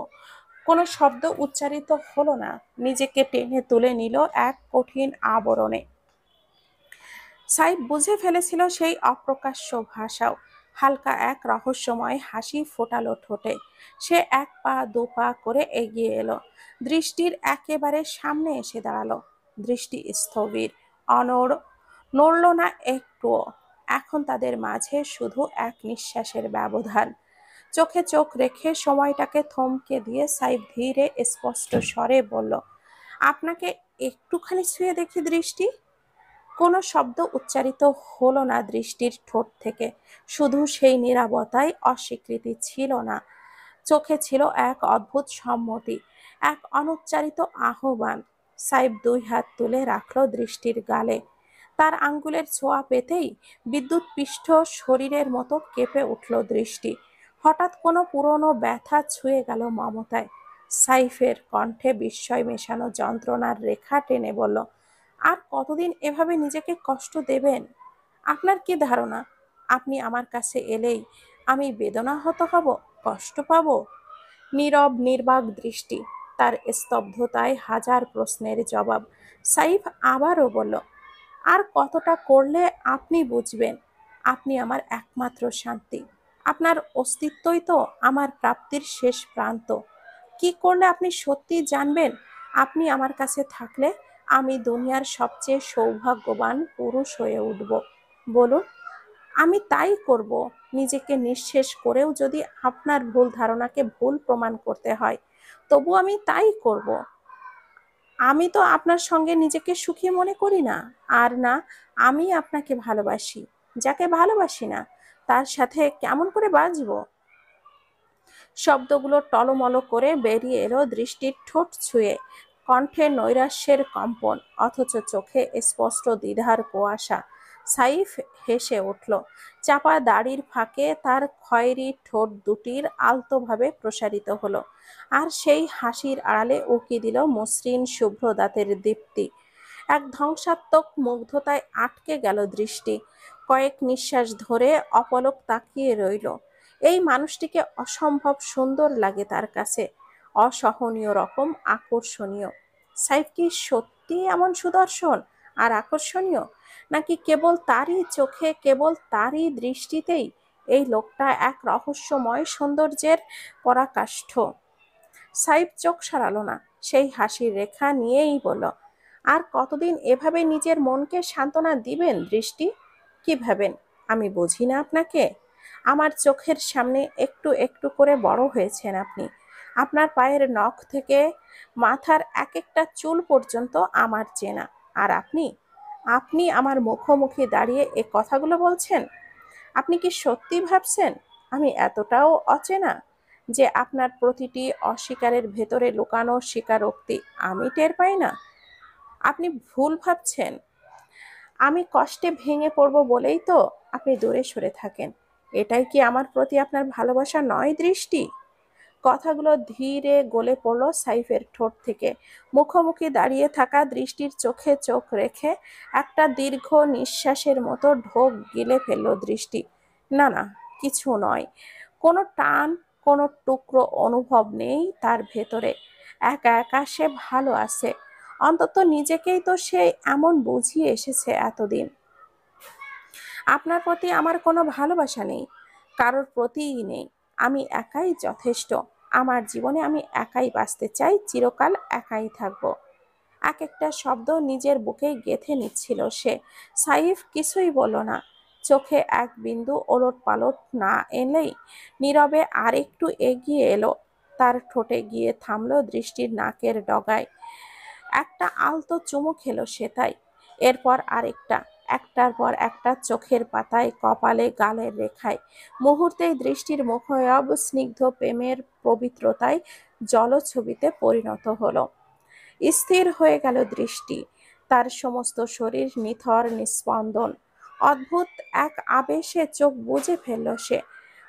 কোনো শব্দ উচ্চারিত হলো না। নিজেকে টেনে তুলে নিল এক কঠিন আবরণে। সাইফ বুঝে ফেলেছিল সেই অপ্রকাশ্য ভাষাও। হালকা এক রহস্যময় হাসি ফোটালো ঠোঁটে। সে এক পা দু পা করে এগিয়ে এলো, দৃষ্টির একেবারে সামনে এসে দাঁড়ালো। দৃষ্টি স্থবির, অনড়, নড়ল না একটুও। এখন তাদের মাঝে শুধু এক নিঃশ্বাসের ব্যবধান। চোখে চোখ রেখে সময়টাকে থমকে দিয়ে সাইফ ধীরে স্পষ্ট স্বরে বলল, আপনাকে একটুখানি ছুঁয়ে দেখি দৃষ্টি। কোনো শব্দ উচ্চারিত হলো না দৃষ্টির ঠোঁট থেকে। শুধু সেই নীরবতায় অস্বীকৃতি ছিল না, চোখে ছিল এক অদ্ভুত সম্মতি, এক অনুচ্চারিত আহ্বান। সাইব দুই হাত তুলে রাখলো দৃষ্টির গালে। তার আঙ্গুলের ছোঁয়া পেতেই বিদ্যুৎ পৃষ্ঠ শরীরের মতো কেঁপে উঠল দৃষ্টি। হঠাৎ কোনো পুরনো ব্যথা ছুঁয়ে গেল মমতায়। সাইফের কণ্ঠে বিস্ময় মেশানো যন্ত্রণার রেখা টেনে বলল, আর কতদিন এভাবে নিজেকে কষ্ট দেবেন? আপনার কি ধারণা আপনি আমার কাছে এলেই আমি বেদনাহত হব, কষ্ট পাব? নীরব নির্বাক দৃষ্টি, তার স্তব্ধতায় হাজার প্রশ্নের জবাব। সাইফ আবারও বলল, আর কতটা করলে আপনি বুঝবেন আপনি আমার একমাত্র শান্তি? আপনার অস্তিত্বই তো আমার প্রাপ্তির শেষ প্রান্ত। কি করলে আপনি সত্যি জানবেন আপনি আমার কাছে থাকলে আমি দুনিয়ার সবচেয়ে সৌভাগ্যবান পুরুষ হয়ে উঠব? বলুন, আমি তাই করব। নিজেকে নিঃশেষ করেও যদি আপনার ভুল ধারণাকে ভুল প্রমাণ করতে হয়, তবু আমি তাই করব। আমি তো আপনার সঙ্গে নিজেকে সুখী মনে করি না, আর না আমি আপনাকে ভালোবাসি। যাকে ভালোবাসি না তার সাথে কেমন করে বাঁচবো? শব্দগুলো টলমল করে বেরিয়ে এলো দৃষ্টির ঠোঁট ছুঁয়ে। কণ্ঠে নৈরাশ্যের কম্পন, অথচ চোখে স্পষ্ট দ্বিধার কুয়াশা। সাইফ হেসে উঠল। চাপা দাড়ির ফাঁকে তার খয়েরি ঠোঁট দুটির আলতোভাবে প্রসারিত হলো, আর সেই হাসির আড়ালে উকি দিল মসৃণ শুভ্র দাঁতের দীপ্তি। এক ধ্বংসাত্মক মুগ্ধতায় আটকে গেল দৃষ্টি। কয়েক নিঃশ্বাস ধরে অপলক তাকিয়ে রইল। এই মানুষটিকে অসম্ভব সুন্দর লাগে তার কাছে, অসহনীয় রকম আকর্ষণীয়। সাইফ কি সত্যি এমন সুদর্শন আর আকর্ষণীয়, নাকি কেবল তারই চোখে, কেবল তারই দৃষ্টিতেই এই লোকটা এক রহস্যময় সৌন্দর্যের পরাকাষ্ঠ? সাইফ চোখ সরালো না, সেই হাসির রেখা নিয়েই বলল, আর কতদিন এভাবে নিজের মনকে সান্ত্বনা দিবেন দৃষ্টি? কি ভাবেন আমি বুঝি না আপনাকে? আমার চোখের সামনে একটু একটু করে বড় হয়েছেন আপনি। আপনার পায়ের নখ থেকে মাথার এক একটা চুল পর্যন্ত আমার চেনা। আর আপনি, আপনি আমার মুখোমুখি দাঁড়িয়ে এ কথাগুলো বলছেন? আপনি কি সত্যি ভাবছেন আমি এতটাও অচেনা, যে আপনার প্রতিটি অস্বীকারের ভেতরে লুকানো স্বীকারোক্তি আমি টের পাই না? আপনি ভুল ভাবছেন। আমি কষ্টে ভেঙে পড়ব বলেই তো আপনি দূরে সরে থাকেন। এটাই কি আমার প্রতি আপনার ভালোবাসা নয় দৃষ্টি? কথাগুলো ধীরে গলে পড়ল সাইফের ঠোঁট থেকে। মুখোমুখি দাঁড়িয়ে থাকা দৃষ্টির চোখে চোখ রেখে একটা দীর্ঘ নিঃশ্বাসের মতো ঢোক গিলে ফেলল দৃষ্টি। না না, কিছু নয়। কোনো টান, কোনো টুকরো অনুভব নেই তার ভেতরে। একা একা সে ভালো আছে। অন্তত নিজেকেই তো সে এমন বুঝিয়ে এসেছে এতদিন। আপনার প্রতি আমার কোনো ভালোবাসা নেই, কারোর প্রতিই নেই। আমি একাই যথেষ্ট। আমার জীবনে আমি একাই বাঁচতে চাই, চিরকাল একাই থাকবো। এক একটা শব্দ নিজের বুকেই গেঁথে নিচ্ছিল সে। সাইফ কিছুই বলল না। চোখে এক বিন্দু ওলট পালট না এলেই নীরবে আর একটু এগিয়ে এলো। তার ঠোঁটে গিয়ে থামলো দৃষ্টির নাকের ডগায়। একটা আলতো চুমু খেলো সে তাই। এরপর আরেকটা, একটার পর একটা চোখের পাতায়, কপালে, গালের রেখায়। মুহূর্তেই দৃষ্টির মুখায়ব স্নিগ্ধ প্রেমের পবিত্রতায় জলছবিতে পরিণত হলো। স্থির হয়ে গেল দৃষ্টি। তার সমস্ত শরীর নিথর নিস্পন্দন। অদ্ভুত এক আবেশে চোখ বুজে ফেলল সে।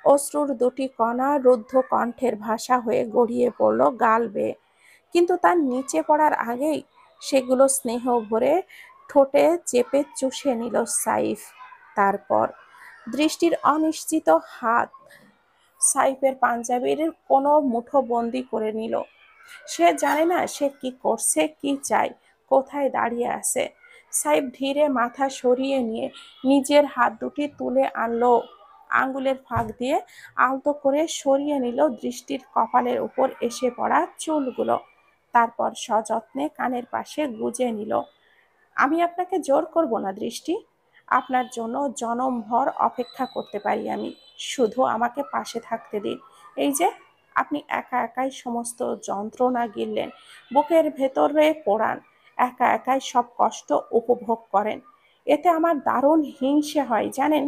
অশ্রুর দুটি কণা রুদ্ধ কণ্ঠের ভাষা হয়ে গড়িয়ে পড়ল গাল বেয়ে। কিন্তু তার নিচে পড়ার আগেই সেগুলো স্নেহ ভরে ঠোঁটে চেপে চুষে নিল সাইফ। তারপর দৃষ্টির অনিশ্চিত হাত সাইফের পাঞ্জাবির কোনো মুঠো বন্দি করে নিল। সে জানে না সে কি করছে, কি চায়, কোথায় দাঁড়িয়ে আছে। সাইফ ধীরে মাথা সরিয়ে নিয়ে নিজের হাত দুটি তুলে আনলো, আঙ্গুলের ফাঁক দিয়ে আলতো করে সরিয়ে নিল দৃষ্টির কপালের উপর এসে পড়া চুলগুলো। তারপর সযত্নে কানের পাশে গুজে নিল। আমি আপনাকে জোর করব না দৃষ্টি। আপনার জন্য জনমভর অপেক্ষা করতে পারি আমি। শুধু আমাকে পাশে থাকতে দিন। এই যে আপনি একা একাই সমস্ত যন্ত্রণা গিললেন, বুকের ভেতরে পোড়ান, একা একাই সব কষ্ট উপভোগ করেন। এতে আমার দারুণ হিংসে হয় জানেন।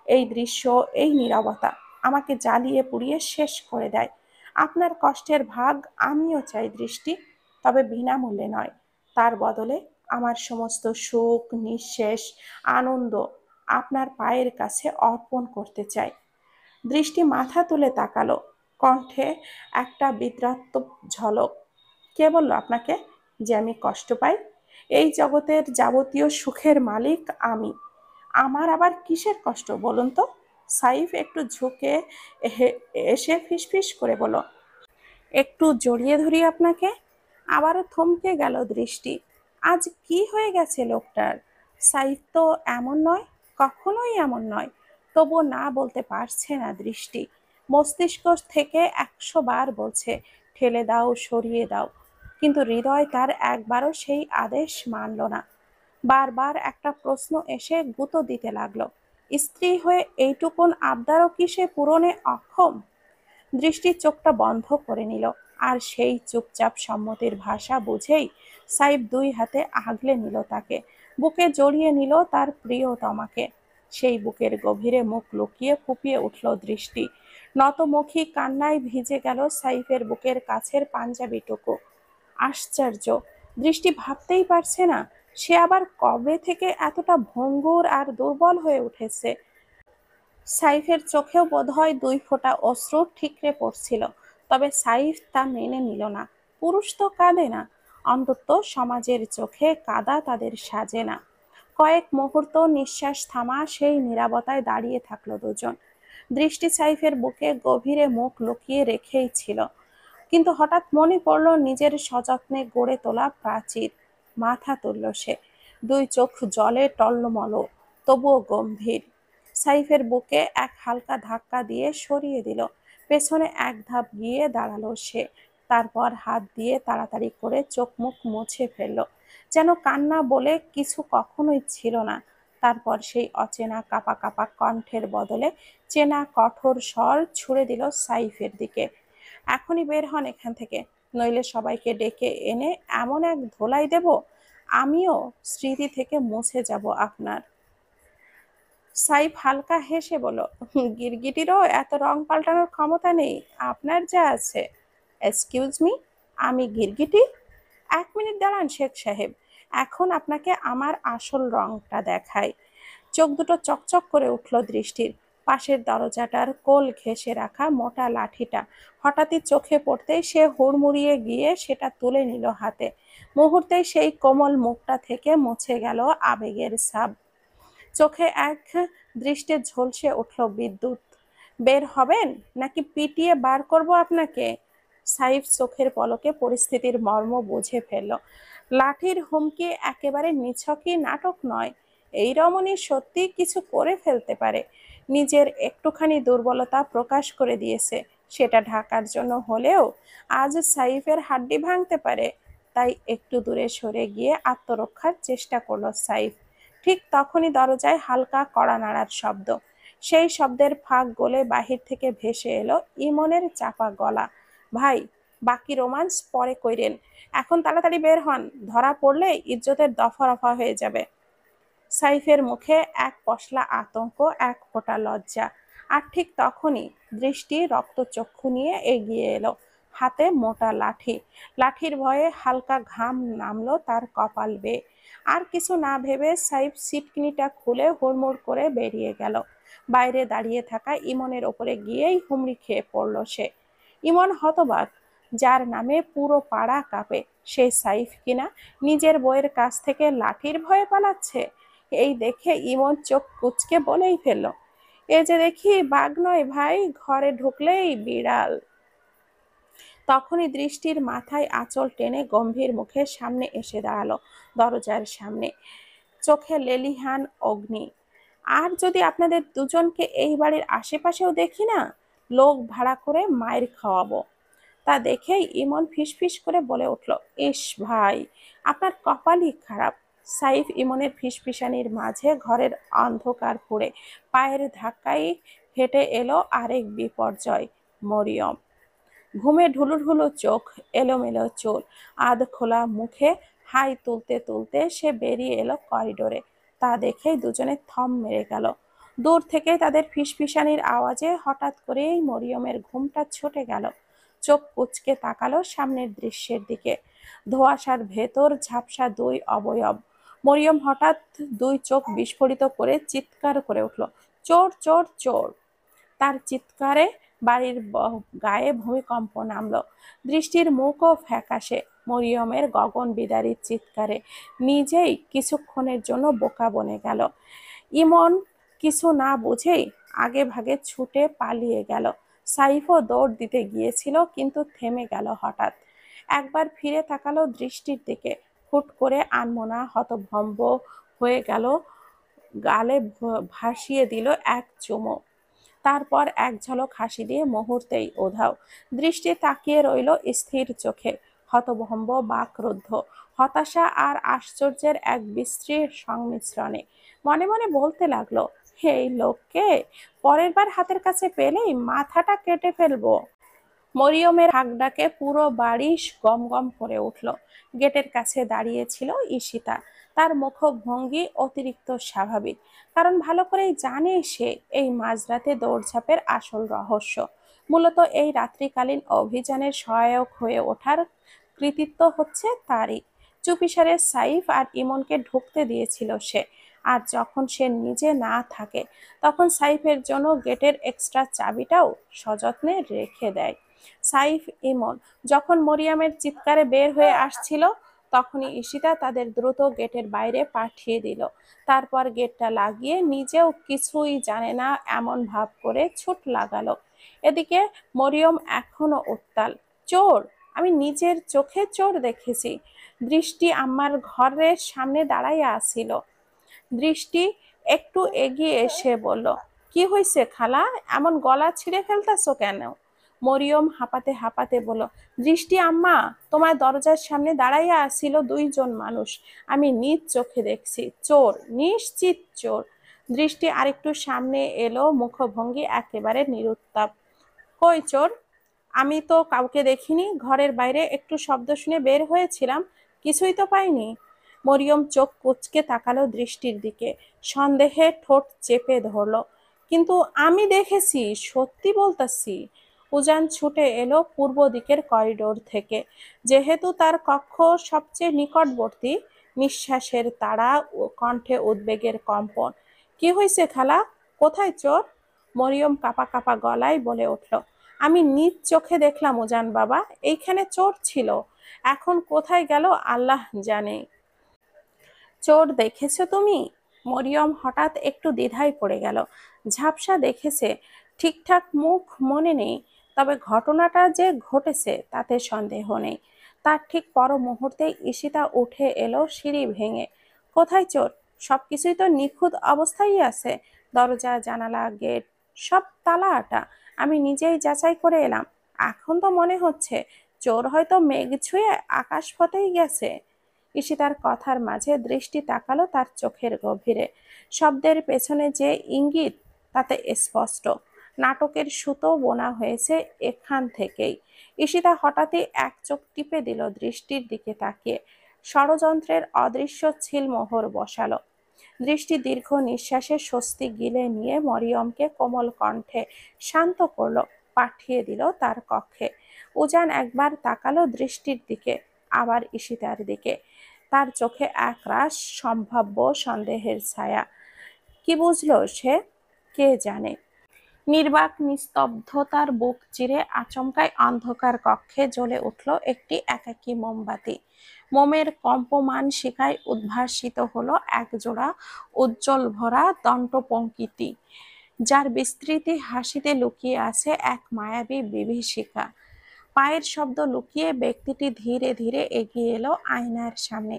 এই দৃশ্য, এই নীরবতা আমাকে জ্বালিয়ে পুড়িয়ে শেষ করে দেয়। আপনার কষ্টের ভাগ আমিও চাই দৃষ্টি, তবে বিনামূল্যে নয়। তার বদলে আমার সমস্ত সুখ, নিঃশেষ, আনন্দ আপনার পায়ের কাছে অর্পণ করতে চাই। দৃষ্টি মাথা তুলে তাকালো, কণ্ঠে একটা বিদ্রাত্মক ঝলক। কে বলল আপনাকে যে আমি কষ্ট পাই? এই জগতের যাবতীয় সুখের মালিক আমি। আমার আবার কিসের কষ্ট বলুন তো? সাইফ একটু ঝুঁকে এসে ফিসফিস করে বলল, একটু জড়িয়ে ধরি আপনাকে। আবারও থমকে গেল দৃষ্টি। আজ কি হয়ে গেছে লোকটার? সাইফ তো এমন নয়, কখনোই এমন নয়। তবু না বলতে পারছে না দৃষ্টি। মস্তিষ্ক থেকে 100 বার বলছে, ঠেলে দাও, সরিয়ে দাও। কিন্তু হৃদয় তার একবারও সেই আদেশ মানল না। বারবার একটা প্রশ্ন এসে গুঁতো দিতে লাগলো, স্ত্রী হয়ে এইটুকুন আবদারও কি সে পূরণে অক্ষম? দৃষ্টির চোখটা বন্ধ করে নিল। আর সেই চুপচাপ সম্মতির ভাষা বুঝেই সাইফ 2 হাতে আগলে নিল তাকে, বুকে জড়িয়ে নিল তার প্রিয়তমাকে। সেই বুকের গভীরে মুখ লুকিয়ে ফুপিয়ে উঠল দৃষ্টি। নতমুখী কান্নায় ভিজে গেল সাইফের বুকের কাছের পাঞ্জাবিটুকু। আশ্চর্য, দৃষ্টি ভাবতেই পারছে না সে আবার কবে থেকে এতটা ভঙ্গুর আর দুর্বল হয়ে উঠেছে। সাইফের চোখেও বোধহয় 2 ফোঁটা অশ্রু ঠিকরে পড়ছিল। তবে সাইফ তা মেনে নিল না। পুরুষ তো কাঁদে না, অন্তত সমাজের চোখে কাঁদা তাদের সাজে না। কয়েক মুহূর্ত নিঃশ্বাস থামা সেই নীরবতায় দাঁড়িয়ে থাকলো দুজন। দৃষ্টি সাইফের বুকে গভীরে মুখ লুকিয়ে রেখেই ছিল। কিন্তু হঠাৎ মনে পড়ল নিজের সযত্নে গড়ে তোলা প্রাচীর। মাথা তুলল সে। দুই চোখ জলে টলমল, তবুও গম্ভীর। সাইফের বুকে এক হালকা ধাক্কা দিয়ে সরিয়ে দিল। পেছনে এক ধাপ গিয়ে দাঁড়ালো সে। তারপর হাত দিয়ে তাড়াতাড়ি করে চোখ মুখ মুছে ফেলল, যেন কান্না বলে কিছু কখনোই ছিল না। তারপর সেই অচেনা কাঁপা কাঁপা কণ্ঠের বদলে চেনা কঠোর স্বর ছুড়ে দিল সাইফের দিকে, এখনই বের হন এখান থেকে, নইলে সবাইকে ডেকে এনে এমন এক ধোলাই দেব, আমিও স্মৃতি থেকে মুছে যাব আপনার। সাইফ হালকা হেসে বলল, গিরগিটিরও এত রং পাল্টানোর ক্ষমতা নেই, আপনার যা আছে। এক্সকিউজ মি, আমি গিরগিটি? 1 মিনিট দাঁড়ান শেখ সাহেব, এখন আপনাকে আমার আসল রংটা দেখাই। চোখ দুটো চকচক করে উঠল দৃষ্টির। পাশের দরজাটার কোল ঘেঁষে রাখা মোটা লাঠিটা হঠাৎই চোখে পড়তেই সে হুড়মুড়িয়ে গিয়ে সেটা তুলে নিল হাতে। মুহূর্তেই সেই কোমল মুখটা থেকে মুছে গেল আবেগের ছাপ। চোখে এক দৃষ্টে ঝলসে উঠল বিদ্যুৎ। বের হবেন নাকি পিটিয়ে বার করব আপনাকে? সাইফ চোখের পলকে পরিস্থিতির মর্ম বুঝে ফেলল। লাঠির হুমকি একেবারে নিছকই নাটক নয়, এই রমণী সত্যি কিছু করে ফেলতে পারে। নিজের একটুখানি দুর্বলতা প্রকাশ করে দিয়েছে, সেটা ঢাকার জন্য হলেও আজ সাইফের হাড্ডি ভাঙতে পারে। তাই একটু দূরে সরে গিয়ে আত্মরক্ষার চেষ্টা করলো সাইফ। ঠিক তখনই দরজায় হালকা কড়া নাড়ার শব্দ। সেই শব্দের ফাঁক গলে বাহির থেকে ভেসে এলো ইমনের চাপা গলা, ভাই, বাকি রোমান্স পরে কইরেন, এখন তাড়াতাড়ি বের হন, ধরা পড়লে ইজ্জতের দফা রফা হয়ে যাবে। সাইফের মুখে এক পশলা আতঙ্ক, এক ফোঁটা লজ্জা। আর ঠিক তখনই দৃষ্টি রক্তচক্ষু নিয়ে এগিয়ে এলো, হাতে মোটা লাঠি। লাঠির ভয়ে হালকা ঘাম নামলো তার কপাল বেয়ে। আর কিছু না ভেবে সাইফ সিটকিনিটা খুলে হুড়মুড় করে বেরিয়ে গেল। বাইরে দাঁড়িয়ে থাকা ইমনের ওপরে গিয়েই হুমড়ি খেয়ে পড়ল সে। ইমন হতবাক, যার নামে পুরো পাড়া কাঁপে, সেই সাইফ কিনা নিজের বইয়ের কাছ থেকে লাঠির ভয়ে পালাচ্ছে। এই দেখে ইমন চোখ কুঁচকে বলেই ফেলল, এ যে দেখি বাঘ নয় ভাই, ঘরে ঢুকলেই বিড়াল। তখনই দৃষ্টির মাথায় আঁচল টেনে গম্ভীর মুখে সামনে এসে দাঁড়ালো, দরজার সামনে, চোখে লেলিহান অগ্নি। আর যদি আপনাদের দুজনকে এই বাড়ির আশেপাশেও দেখি না, লোক ভাড়া করে মায়ের খাওয়াবো। তা দেখেই ইমন ফিসফিস করে বলে উঠল, ইস ভাই, আপনার কপালই খারাপ। সাইফ ইমনের ফিসফিসানির মাঝে ঘরের অন্ধকার পুড়ে পায়ের ধাক্কায় হেঁটে এলো আরেক বিপর্যয়, মরিয়ম। ঘুমে ঢুলুঢুলু চোখ, এলোমেলো চুল, আধ খোলা মুখে হাই তুলতে তুলতে সে বেরিয়ে এলো করিডোরে। তা দেখেই দুজনে থম মেরে গেল। দূর থেকে তাদের ফিসফিসানির আওয়াজে হঠাৎ করেই মরিয়মের ঘুমটা ছুটে গেল। চোখ কুঁচকে তাকালো সামনের দৃশ্যের দিকে। ধোঁয়াশার ভেতর ঝাপসা দুই অবয়ব। মরিয়ম হঠাৎ দুই চোখ বিস্ফোরিত করে চিৎকার করে উঠল, চোর চোর চোর! তার চিৎকারে বাড়ির গায়ে ভূমিকম্প নামলো। দৃষ্টির মুখও ফ্যাকাশে মরিয়মের গগন বিদারী চিৎকারে। নিজেই কিছুক্ষণের জন্য বোকা বনে গেল। ইমন কিছু না বুঝেই আগে ভাগে ছুটে পালিয়ে গেল। সাইফও দৌড় দিতে গিয়েছিল, কিন্তু থেমে গেল হঠাৎ। একবার ফিরে তাকালো দৃষ্টির দিকে, হুট করে আনমনা হতভম্ব হয়ে গেল, গালে ভাসিয়ে দিল এক চুমো। তারপর এক ঝলক হাসি দিয়ে মুহূর্তেই উধাও। দৃষ্টি তাকিয়ে রইল স্থির চোখে, হতভম্ব, বাকরুদ্ধ, হতাশা আর আশ্চর্যের এক বিশ্রী সংমিশ্রণে। মনে মনে বলতে লাগলো, এই লোককে পরের বার হাতের কাছে পেলেই মাথাটা কেটে ফেলবো। মরিয়মের হাঁক ডাকে পুরো বাড়ি গমগম করে উঠল। গেটের কাছে দাঁড়িয়েছিল ঈশিতা। তার মুখভঙ্গি অতিরিক্ত স্বাভাবিক, কারণ ভালো করেই জানে সে এই মাঝরাতে দৌড়ঝাঁপের আসল রহস্য। মূলত এই রাত্রিকালীন অভিযানের সহায়ক হয়ে ওঠার কৃতিত্ব হচ্ছে তারই। চুপিসারে সাইফ আর ইমনকে ঢুকতে দিয়েছিল সে। আর যখন সে নিজে না থাকে, তখন সাইফের জন্য গেটের এক্সট্রা চাবিটাও সযত্নে রেখে দেয়। সাইফ, ইমন যখন মরিয়মের চিৎকারে বের হয়ে আসছিল, তখনই ঈশিতা তাদের দ্রুত গেটের বাইরে পাঠিয়ে দিল। তারপর গেটটা লাগিয়ে নিজেও কিছুই জানে না এমন ভাব করে ছুট লাগালো। এদিকে মরিয়ম এখনো উত্তাল, চোর! আমি নিজের চোখে চোর দেখেছি। দৃষ্টি আম্মার ঘরের সামনে দাঁড়াইয়া আসিল। দৃষ্টি একটু এগিয়ে এসে বলল, কি হয়েছে খালা, এমন গলা ছিঁড়ে ফেলতেছো কেন? মরিয়ম হাঁপাতে হাঁপাতে বলল, দৃষ্টি আম্মা, তোমার দরজার সামনে দাঁড়াইয়া আসিল দুইজন মানুষ, আমি নিজ চোখে দেখছি, চোর, নিশ্চিত চোর। দৃষ্টি আরেকটু সামনে এলো, মুখভঙ্গি একেবারে নিরুত্তাপ। কই চোর? আমি তো কাউকে দেখিনি, ঘরের বাইরে একটু শব্দ শুনে বের হয়েছিলাম, কিছুই তো পাইনি। মরিয়ম চোখ কুঁচকে তাকালো দৃষ্টির দিকে, সন্দেহে ঠোঁট চেপে ধরল। কিন্তু আমি দেখেছি, সত্যি বলতাছি। উজান ছুটে এলো পূর্ব দিকের করিডোর থেকে, যেহেতু তার কক্ষ সবচেয়ে নিকটবর্তী। নিঃশ্বাসের তাড়া ও কণ্ঠে উদ্বেগের কম্পন। কি হয়েছে খালা, কোথায় চোর? মরিয়ম কাঁপা কাঁপা গলায় বলে উঠল, আমি নিজ চোখে দেখলাম উজান বাবা, এইখানে চোর ছিল, এখন কোথায় গেল আল্লাহ জানে। চোর দেখেছো তুমি? মরিয়ম হঠাৎ একটু দ্বিধায় পড়ে গেল। ঝাপসা দেখেছে, ঠিকঠাক মুখ মনে নেই, তবে ঘটনাটা যে ঘটেছে তাতে সন্দেহ নেই। তার ঠিক পর মুহূর্তেই ঈশিতা উঠে এলো সিঁড়ি ভেঙে। কোথায় চোর? সবকিছুই তো নিখুঁত অবস্থায় আছে, দরজা জানালা গেট সব তালা আটা, আমি নিজেই যাচাই করে এলাম। এখন তো মনে হচ্ছে চোর হয়তো মেঘ ছুঁয়ে আকাশ পথেই গেছে। ঈশিতার কথার মাঝে দৃষ্টি তাকালো তার চোখের গভীরে। শব্দের পেছনে যে ইঙ্গিত তাতে স্পষ্ট, নাটকের সুতো বোনা হয়েছে এখান থেকেই। ঈশিতা হঠাৎই এক চোখ টিপে দিল দৃষ্টির দিকে তাকিয়ে, ষড়যন্ত্রের অদৃশ্য ছিলমোহর বসালো। দৃষ্টি দীর্ঘ নিঃশ্বাসে স্বস্তি গিলে নিয়ে মরিয়মকে কোমল কণ্ঠে শান্ত করলো, পাঠিয়ে দিল তার কক্ষে। উজান একবার তাকালো দৃষ্টির দিকে, আবার ঈশিতার দিকে, তার চোখে একরাশ সম্ভাব্য সন্দেহের ছায়া। কি বুঝলো সে? কে জানে। নির্বাক নিস্তব্ধতার বুক চিরে আচমকায় অন্ধকার কক্ষে জ্বলে উঠল একটি একাকী মোমবাতি। মোমের কম্পমান শিখায় উদ্ভাসিত হলো একজোড়া উজ্জ্বল ভরা দন্তপঙ্কিতি, যার বিস্তৃতি হাসিতে লুকিয়ে আছে এক মায়াবী বিভীষিকা। পায়ের শব্দ লুকিয়ে ব্যক্তিটি ধীরে ধীরে এগিয়ে এলো আয়নার সামনে।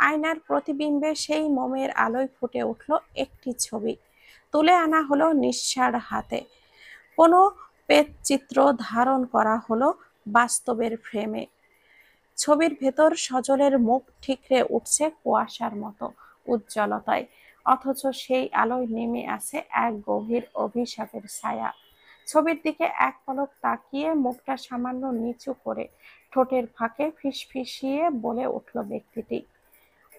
আয়নার প্রতিবিম্বে সেই মোমের আলোয় ফুটে উঠল একটি ছবি, তুলে আনা হলো নিঃসাড় হাতে। কোনো পেতচিত্র ধারণ করা হলো বাস্তবের ফ্রেমে। ছবির ভেতর সজলের মুখ ঠিকরে উঠছে কুয়াশার মতো উজ্জ্বলতায়, অথচ সেই আলোয় নেমে আছে এক গভীর অভিশাপের ছায়া। ছবির দিকে এক পলক তাকিয়ে মুখটা সামান্য নিচু করে ঠোঁটের ফাঁকে ফিসফিসিয়ে বলে উঠল ব্যক্তিটি,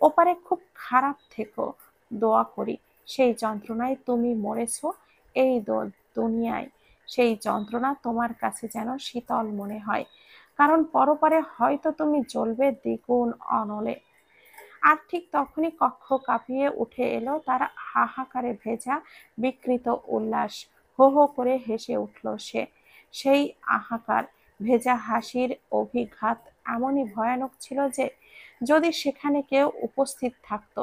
ওপারে খুব খারাপ থেকো, দোয়া করি সেই যন্ত্রণায় তুমি মরেছ, এই দুনিয়ায় সেই যন্ত্রণা তোমার কাছে যেন শীতল মনে হয়, কারণ পরপারে হয়তো তুমি জ্বলবে দ্বিগুণ অনলে। আর ঠিক তখনই কক্ষ কাঁপিয়ে উঠে এলো তার হাহাকারে ভেজা বিকৃত উল্লাস। হো হো করে হেসে উঠল সে। সেই আহাকার ভেজা হাসির অভিঘাত এমনই ভয়ানক ছিল যে যদি সেখানে কেউ উপস্থিত থাকতো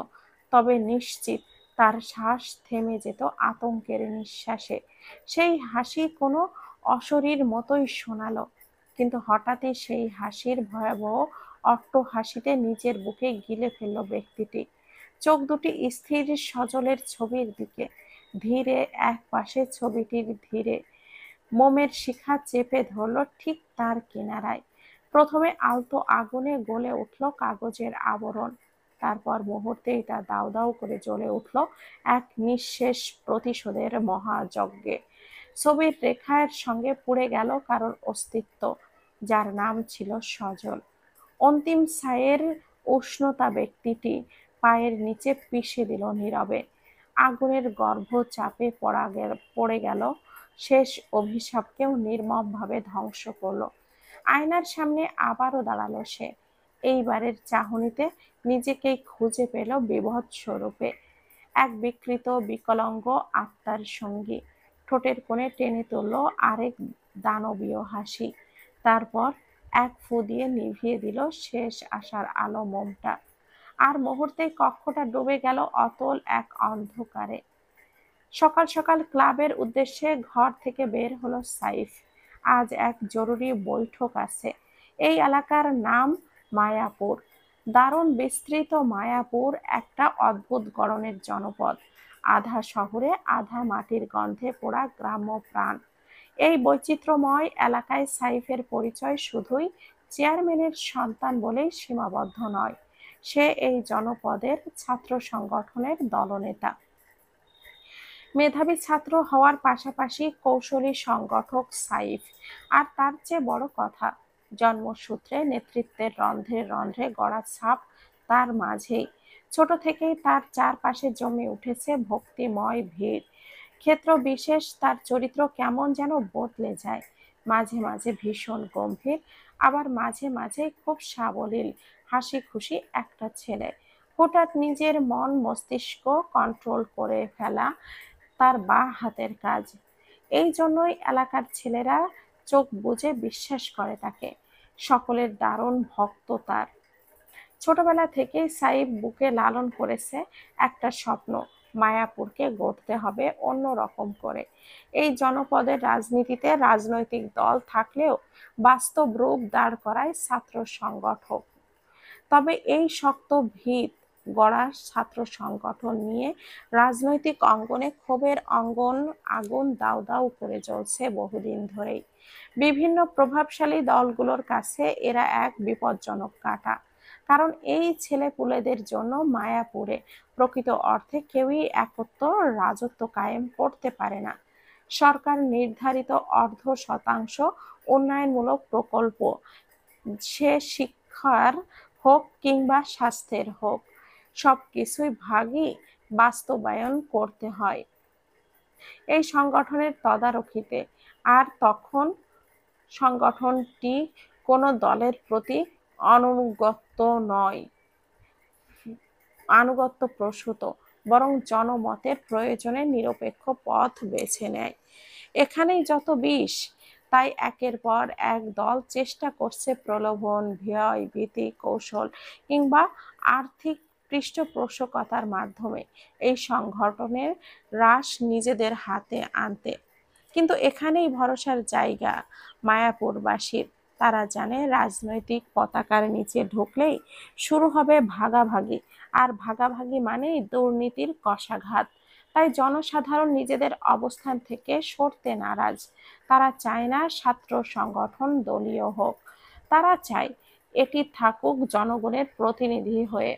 তবে নিশ্চিত তার শ্বাস থেমে যেত আতঙ্কের নিঃশ্বাসে। সেই হাসি কোনো অশরীর মতোই শোনালো, কিন্তু হঠাৎই সেই হাসির ভয়াবহ অট্টহাসিতে নিজের বুকে গিলে ফেলল ব্যক্তিটি। চোখ দুটি স্থির সজলের ছবির দিকে, ধীরে এক পাশে ছবিটির ধীরে মোমের শিখা চেপে ধরল ঠিক তার কিনারায়। প্রথমে আলতো আগুনে গলে উঠল কাগজের আবরণ, তারপর মুহূর্তেই তা দাউ দাউ করে জ্বলে উঠল এক নিঃশেষ প্রতিশোধের মহাযজ্ঞে। ছবির রেখার সঙ্গে পুড়ে গেল কারোর অস্তিত্ব, যার নাম ছিল সজল। অন্তিম ছায়ের উষ্ণতা ব্যক্তিটি পায়ের নিচে পিষে দিল নীরবে। আগুনের গর্ভ চাপে পড়ে গেল, শেষ অভিশাপকেও নির্মমভাবে ধ্বংস করলো। আয়নার সামনে আবারও দাঁড়ালো সে, এইবারের চাহনিতে নিজেকেই খুঁজে পেল বিভৎস রূপে, এক বিকৃত বিকলাঙ্গ আত্মার সঙ্গী। ঠোঁটের কোণে টেনে তুলল আরেক দানবীয় হাসি, তারপর এক ফু দিয়ে নিভিয়ে দিল শেষ আশার আলো মোমটা। আর মুহূর্তেই কক্ষটা ডুবে গেল অতল এক অন্ধকারে। সকাল সকাল ক্লাবের উদ্দেশ্যে ঘর থেকে বের হলো সাইফ। আজ এক জরুরি বৈঠক আছে। এই এলাকার নাম মায়াপুর। দারুণ বিস্তৃত মায়াপুর একটা অদ্ভুত গড়নের জনপদ, আধা শহরে আধা মাটির গন্ধে পোড়া গ্রাম্য প্রাণ। এই বৈচিত্র্যময় এলাকায় সাইফের পরিচয় শুধুই চেয়ারম্যানের সন্তান বলেই সীমাবদ্ধ নয়, সে এই জনপদের ছাত্র সংগঠনের দলনেতা, মেধাবী ছাত্র হওয়ার পাশাপাশি কৌশলী সংগঠক সাইফ। আর তার চেয়ে বড় কথা, জন্মসূত্রে নেতৃত্বের রন্ধ্রে রন্ধ্রে গড়া ছাপ তার মাঝেই। ছোট থেকেই তার চারপাশে জমে উঠেছে ভক্তিময় ভিড়। ক্ষেত্র বিশেষ তার চরিত্র কেমন যেন বদলে যায়, মাঝে মাঝে ভীষণ গম্ভীর, আবার মাঝে মাঝে খুব সাবলীল হাসি খুশি একটা ছেলে। হঠাৎ নিজের মন মস্তিষ্ক কন্ট্রোল করে ফেলা তার বাঁ হাতের কাজ। এই জন্যই এলাকার ছেলেরা চোখ বুজে বিশ্বাস করে তাকে, সকলের দারুণ ভক্ত তার। ছোটবেলা থেকেই সাইফ বুকে লালন করেছে একটা স্বপ্ন, মায়াপুরকে গড়তে হবে অন্য রকম করে। এই জনপদের রাজনীতিতে রাজনৈতিক দল থাকলেও বাস্তব রূপ দাঁড় করায় ছাত্র সংগঠক। তবে এই শক্ত ভিত গড়া ছাত্র সংগঠন নিয়ে রাজনৈতিক অঙ্গনে ক্ষোভের আগুন দাউ দাউ করে জ্বলছে বহুদিন ধরেই। বিভিন্ন প্রভাবশালী দলগুলোর কাছে এরা এক বিপজ্জনক কাঁটা। কারণ এই ছেলেপুলেদের জন্য মায়াপুরে প্রকৃত অর্থে কেউই একত্র রাজত্ব কায়েম করতে পারে না। সরকার নির্ধারিত 0.5% উন্নয়নমূলক প্রকল্প, সে শিক্ষার হোক কিংবা স্বাস্থ্যের হোক, সবকিছুই ভাগই বাস্তবায়ন করতে হয় এই সংগঠনের তদারকিতে। আর তখন সংগঠনটি কোনো দলের প্রতি আনুগত্য নয়, আনুগত্য প্রসূত, বরং জনমতের প্রয়োজনে নিরপেক্ষ পথ বেছে নেয়। এখানেই যত বিষ। তাই একের পর এক দল চেষ্টা করছে প্রলোভন, ভয়, ভীতি, কৌশল কিংবা আর্থিক পৃষ্ঠপোষকতার মাধ্যমে এই সংগঠনের রাশ নিজেদের হাতে আনতে। কিন্তু এখানেই ভরসার জায়গা মায়াপুরবাসীর। তারা জানে রাজনৈতিক পতাকার নিচে ঢুকলেই শুরু হবে ভাগাভাগি, আর ভাগাভাগি মানেই দুর্নীতির কষাঘাত। তাই জনসাধারণ নিজেদের অবস্থান থেকে সরতে নারাজ। তারা চায় না ছাত্র সংগঠন দলীয় হোক, তারা চায় এটি থাকুক জনগণের প্রতিনিধি হয়ে।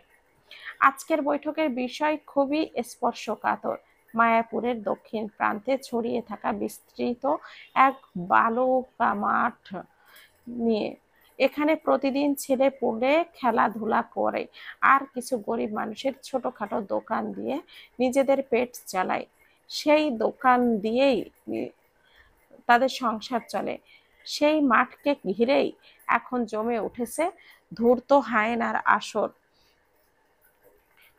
আজকের বৈঠকের বিষয় খুবই স্পর্শকাতর। মায়াপুরের দক্ষিণ প্রান্তে ছড়িয়ে থাকা বিস্তৃত এক বালুকা মাঠ নিয়ে। এখানে প্রতিদিন ছেলে পুলে খেলাধুলা করে, আর কিছু গরিব মানুষের ছোটখাটো দোকান দিয়ে নিজেদের পেট চালায়। সেই দোকান দিয়েই তাদের সংসার চলে। সেই মাঠকে ঘিরেই এখন জমে উঠেছে ধূর্ত হায়েনার আসর।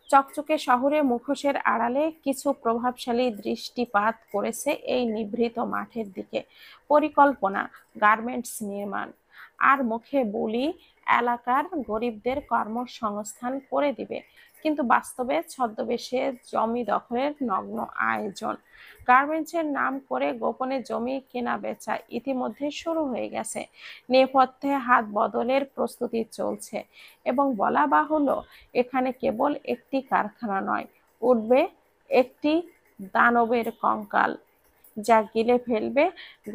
চকচকে শহরে মুখোশের আড়ালে কিছু প্রভাবশালী দৃষ্টিপাত করেছে এই নিভৃত মাঠের দিকে। পরিকল্পনা, গার্মেন্টস নির্মাণ, আর মুখে বলি এলাকার গরিবদের কর্মসংস্থান করে দিবে। কিন্তু বাস্তবে ছদ্মবেশে জমি দখলের নগ্ন আয়োজন। গার্মেন্টসের নাম করে গোপনে জমি কেনা বেচা ইতিমধ্যে শুরু হয়ে গেছে। নেপথ্যে হাত বদলের প্রস্তুতি চলছে, এবং বলা বাহুল্য এখানে কেবল একটি কারখানা নয়, উঠবে একটি দানবের কঙ্কাল, যা গিলে ফেলবে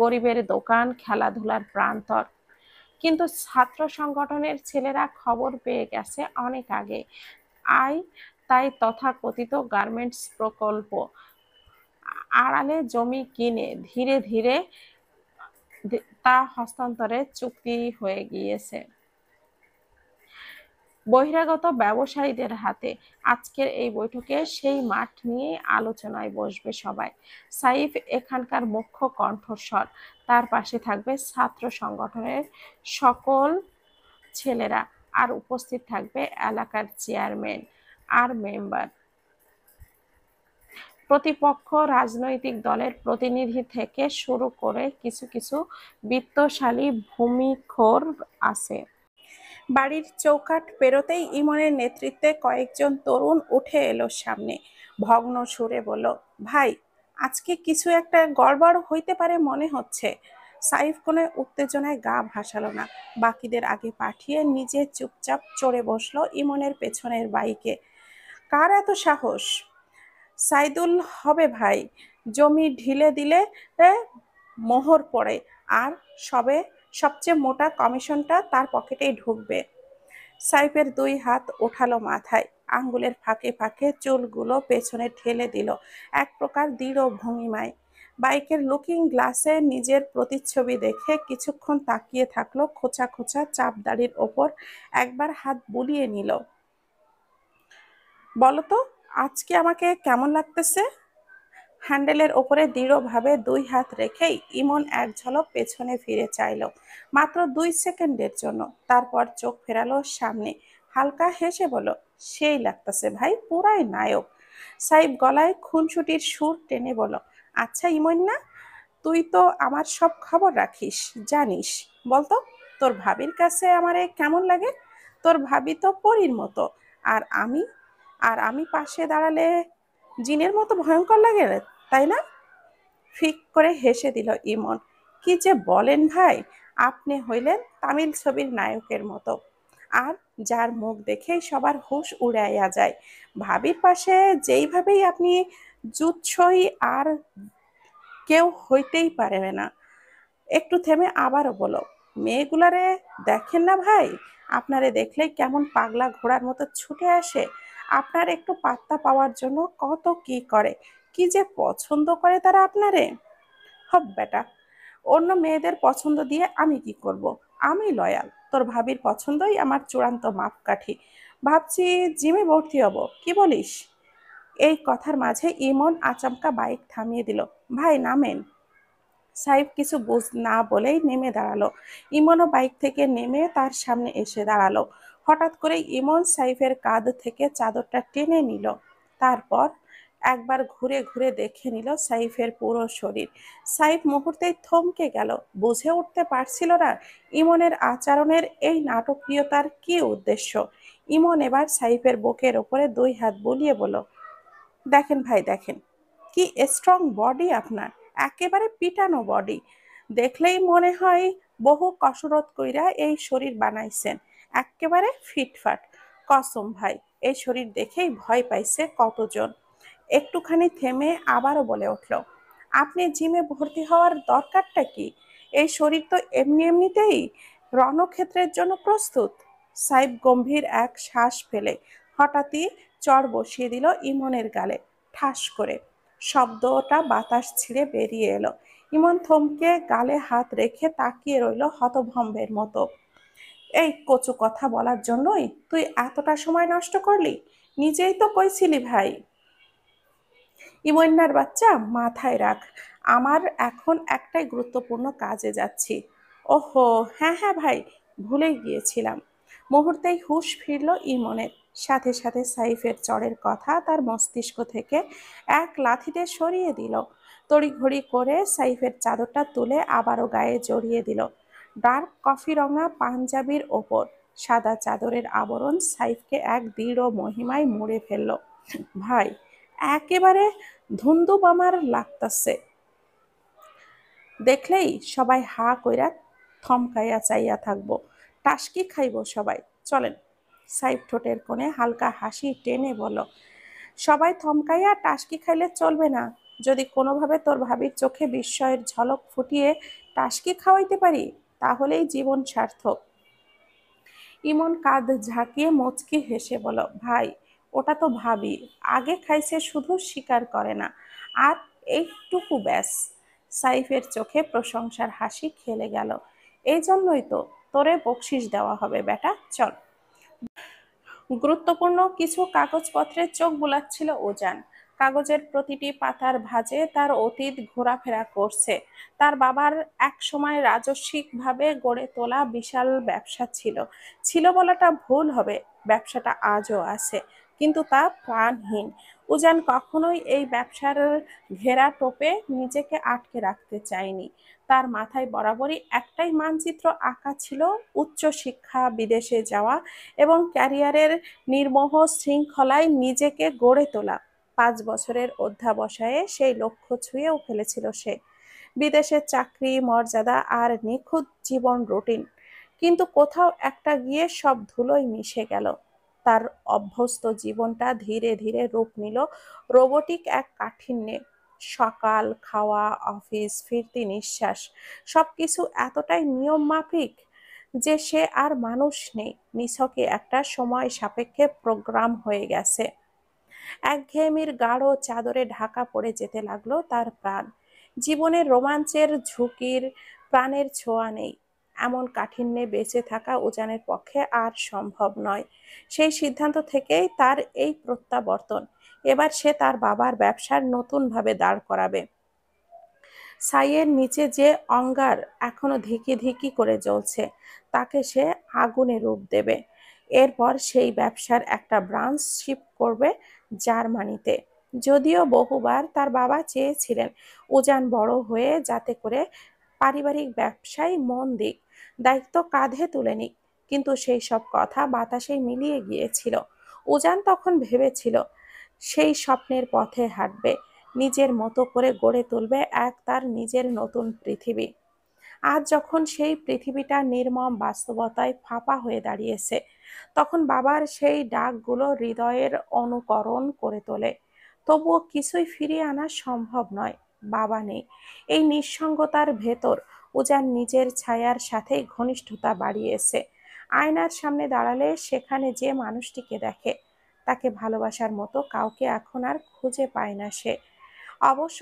গরিবের দোকান, খেলাধুলার প্রান্তর। কিন্তু ছাত্র সংগঠনের ছেলেরা খবর পেয়ে গেছে অনেক আগে। আই তাই তথাকথিত গার্মেন্টস প্রকল্প আড়ালে জমি কিনে ধীরে ধীরে তা হস্তান্তরের চুক্তি হয়ে গিয়েছে বহিরাগত ব্যবসায়ীদের হাতে। আজকের এই বৈঠকে সেই মাঠ নিয়ে আলোচনায় বসবে সবাই। সাইফ এখানকার মুখ্য কণ্ঠস্বর, তার পাশে থাকবে ছাত্র সংগঠনের সকল ছেলেরা, আর উপস্থিত থাকবে এলাকার চেয়ারম্যান আর মেম্বার। প্রতিপক্ষ রাজনৈতিক দলের প্রতিনিধি থেকে শুরু করে কিছু কিছু বিত্তশালী ভূমিখোর আছে। বাড়ির চৌকাঠ পেরোতেই ইমনের নেতৃত্বে কয়েকজন তরুণ উঠে এলো সামনে। ভগ্ন সুরে বলল, ভাই, আজকে কিছু একটা গড়বড় হইতে পারে মনে হচ্ছে। সাইফ কোনো উত্তেজনায় গা ভাসালো না, বাকিদের আগে পাঠিয়ে নিজে চুপচাপ চড়ে বসলো ইমনের পেছনের বাইকে। কার এত সাহস? সাইদুল হবে ভাই। জমি ঢিলে দিলে মোহর পড়ে, আর সবচেয়ে মোটা কমিশনটা তার পকেটেই ঢুকবে। সাইফের দুই হাত ওঠালো মাথায়, আঙ্গুলের ফাঁকে ফাঁকে চুলগুলো পেছনে ঠেলে দিল এক প্রকার দৃঢ় ভঙ্গিমায়। বাইকের লুকিং গ্লাসে নিজের প্রতিচ্ছবি দেখে কিছুক্ষণ তাকিয়ে থাকলো খোঁচা খোঁচা চাপ দাড়ির ওপর, একবার হাত বুলিয়ে নিল। বলতো, আজকে আমাকে কেমন লাগতেছে? হ্যান্ডেলের ওপরে দৃঢ়ভাবে দুই হাত রেখেই ইমন এক ঝলক পেছনে ফিরে চাইল, মাত্র 2 সেকেন্ডের জন্য। তারপর চোখ ফেরালো সামনে, হালকা হেসে বলল, সেই লাগতেছে ভাই, পুরাই নায়ক। সাইব গলায় খুনসুটির সুর টেনে বলল, আচ্ছা ইমন না, তুই তো আমার সব খবর রাখিস, জানিস। বলতো, তোর ভাবির কাছে আমারে কেমন লাগে? তোর ভাবি তো পরীর মতো, আর আমি আর আমি পাশে দাঁড়ালে জিনের মতো ভয়ঙ্কর লাগে, তাই না? ফিক করে হেসে দিল ইমন। কি যে বলেন ভাই, আপনি হইলেন তামিল ছবির নায়কের মতো, আর যার মুখ দেখেই সবার হুঁশ উড়াইয়া যায়। ভাবির পাশে যেইভাবেই আপনি জুৎসই, আর কেউ হইতেই পারবে না। একটু থেমে আবারও বলো, মেয়েগুলারে দেখেন না ভাই, আপনারে দেখলেই কেমন পাগলা ঘোড়ার মতো ছুটে আসে। আপনার একটু পাত্তা পাওয়ার জন্য কত কি করে, কি যে পছন্দ করে তারা আপনারে। হব বেটা, অন্য মেয়েদের পছন্দ দিয়ে আমি কি করব? আমি লয়াল, তোর ভাবির পছন্দই আমার চূড়ান্ত মাপকাঠি। ভাবছি জিমে ভর্তি হব, কি বলিস? এই কথার মাঝে ইমন আচমকা বাইক থামিয়ে দিল। ভাই নামেন। সাইফ কিছু বুঝ না বলেই নেমে দাঁড়ালো। ইমনও বাইক থেকে নেমে তার সামনে এসে দাঁড়ালো। হঠাৎ করে ইমন সাইফের কাঁধ থেকে চাদরটা টেনে নিল। তারপর একবার ঘুরে ঘুরে দেখে নিল সাইফের পুরো শরীর। সাইফ মুহূর্তেই থমকে গেল, বুঝে উঠতে পারছিল না ইমনের আচরণের এই নাটকীয়তার কি উদ্দেশ্য। ইমন এবার সাইফের বুকের ওপরে দুই হাত বুলিয়ে বলল, দেখেন ভাই দেখেন, কি স্ট্রং বডি আপনার, একেবারে পিটানো বডি। দেখলেই মনে হয় বহু কসরত কইরা এই শরীর বানাইছেন, একেবারে ফিটফাট। কসম ভাই, এই শরীর দেখেই ভয় পাইছে কতজন। একটুখানি থেমে আবারও বলে উঠল, আপনি জিমে ভর্তি হওয়ার দরকারটা কি? এই শরীর তো এমনি এমনিতেই রণক্ষেত্রের জন্য প্রস্তুত। সাইব গম্ভীর এক শ্বাস ফেলে হঠাৎই চড় বসিয়ে দিল ইমনের গালে, ঠাস করে। শব্দটা বাতাস ছিঁড়ে বেরিয়ে এলো। ইমন থমকে গালে হাত রেখে তাকিয়ে রইল হতভম্বের মতো। এই কচু কথা বলার জন্যই তুই এতটা সময় নষ্ট করলি? নিজেই তো কইছিলি ভাই। ইমন্যার বাচ্চা, মাথায় রাখ, আমার এখন একটাই গুরুত্বপূর্ণ কাজে যাচ্ছি। ওহো, হ্যাঁ হ্যাঁ ভাই, ভুলেই গিয়েছিলাম। মুহূর্তেই হুঁশ ফিরল ইমনের। সাথে সাথে সাইফের চড়ের কথা তার মস্তিষ্ক থেকে এক লাথিতে সরিয়ে দিল। তড়িঘড়ি করে সাইফের চাদরটা তুলে আবারও গায়ে জড়িয়ে দিল। ডার্ক কফি রঙা পাঞ্জাবির ওপর সাদা চাদরের আবরণ সাইফকে এক দৃঢ় মহিমায় মুড়ে ফেলল। ভাই, একেবারে ধুন্দুবামার লাগতাছে। দেখলেই সবাই হা কইরা থমকাইয়া চাইয়া থাকবো, টাসকি খাইব সবাই। চলেন। সাইফ ঠোঁটের কোণে হালকা হাসি টেনে বলল, সবাই থমকাইয়া টাসকি খাইলে চলবে না। যদি কোনোভাবে তোর ভাবির চোখে বিস্ময়ের ঝলক ফুটিয়ে টাসকি খাওয়াইতে পারি, তাহলেই জীবন সার্থক। ইমন কাঁধ ঝাঁকিয়ে মুচকি হেসে বলল, ভাই, ওটা তো ভাবি, আগে খাইছে শুধু স্বীকার করে না, আর এইটুকু ব্যাস। সাইফের চোখে প্রশংসার হাসি খেলে গেল। এই জন্যই তো তোরে বকশিস দেওয়া হবে বেটা, চল। গুরুত্বপূর্ণ কিছু কাগজপত্রে চোখ বুলাচ্ছিল উজান। কাগজের প্রতিটি পাতার ভাঁজে তার অতীত ঘোরাফেরা করছে। তার বাবার একসময় রাজস্বিকভাবে গড়ে তোলা বিশাল ব্যবসা ছিল। ছিল বলাটা ভুল হবে, ব্যবসাটা আজও আছে, কিন্তু তা প্রাণহীন। উজান কখনোই এই ব্যবসার ঘেরা টোপে নিজেকে আটকে রাখতে চায়নি। তার মাথায় বরাবরই একটাই মানচিত্র আঁকা ছিল, উচ্চশিক্ষা, বিদেশে যাওয়া এবং ক্যারিয়ারের নির্মোহ শৃঙ্খলায় নিজেকে গড়ে তোলা। 5 বছরের অধ্যাবসায়ে সেই লক্ষ্য ছুঁয়েও ফেলেছিল সে। বিদেশের চাকরি, মর্যাদা আর নিখুঁত জীবন রুটিন, কিন্তু কোথাও একটা গিয়ে সব ধুলোয় মিশে গেল। তার অভ্যস্ত জীবনটা ধীরে ধীরে রূপ নিল রোবটিক এক কাঠিন্যে। সকাল, খাওয়া, অফিস, ফিরতি নিঃশ্বাস, সবকিছু এতটাই নিয়ম মাফিক যে সে আর মানুষ নেই, নিছকে একটা সময় সাপেক্ষে প্রোগ্রাম হয়ে গেছে। একঘেয়েমির গাঢ় চাদরে ঢাকা পড়ে যেতে লাগলো তার প্রাণ। জীবনের রোমাঞ্চের, ঝুঁকির, প্রাণের ছোঁয়া নেই। এমন কাঠিন্যে বেঁচে থাকা উজানের পক্ষে আর সম্ভব নয়। সেই সিদ্ধান্ত থেকেই তার এই প্রত্যাবর্তন। এবার সে তার বাবার ব্যবসার নতুনভাবে দাঁড় করাবে। ছাইয়ের নিচে যে অঙ্গার এখনো ধিকি ধিকি করে জ্বলছে, তাকে সে আগুনে রূপ দেবে। এরপর সেই ব্যবসার একটা ব্রাঞ্চ শিফট করবে জার্মানিতে। যদিও বহুবার তার বাবা চেয়েছিলেন উজান বড় হয়ে যাতে করে পারিবারিক ব্যবসায় মন দিক, দায়িত্ব কাঁধে তুলে নিক, কিন্তু সেই সব কথা বাতাসেই মিলিয়ে গিয়েছিল। উজান তখন ভেবেছিল সেই স্বপ্নের পথে হাঁটবে, নিজের মতো করে গড়ে তুলবে এক তার নিজের নতুন পৃথিবী। আজ যখন সেই পৃথিবীটা নির্মম বাস্তবতায় ফাঁপা হয়ে দাঁড়িয়েছে, তখন বাবার সেই ডাকগুলো হৃদয়ের অনুকরণ করে তোলে। তবুও কিছুই ফিরিয়ে আনা সম্ভব নয়। বাবা নেই। এই নিঃসঙ্গতার ভেতর উজান নিজের ছায়ার সাথে ঘনিষ্ঠতা বাড়িয়েছে। আয়নার সামনে দাঁড়ালে সেখানে যে মানুষটিকে দেখে, তাকে ভালোবাসার মতো কাউকে এখন আর খুঁজে পায় না সে। অবশ্য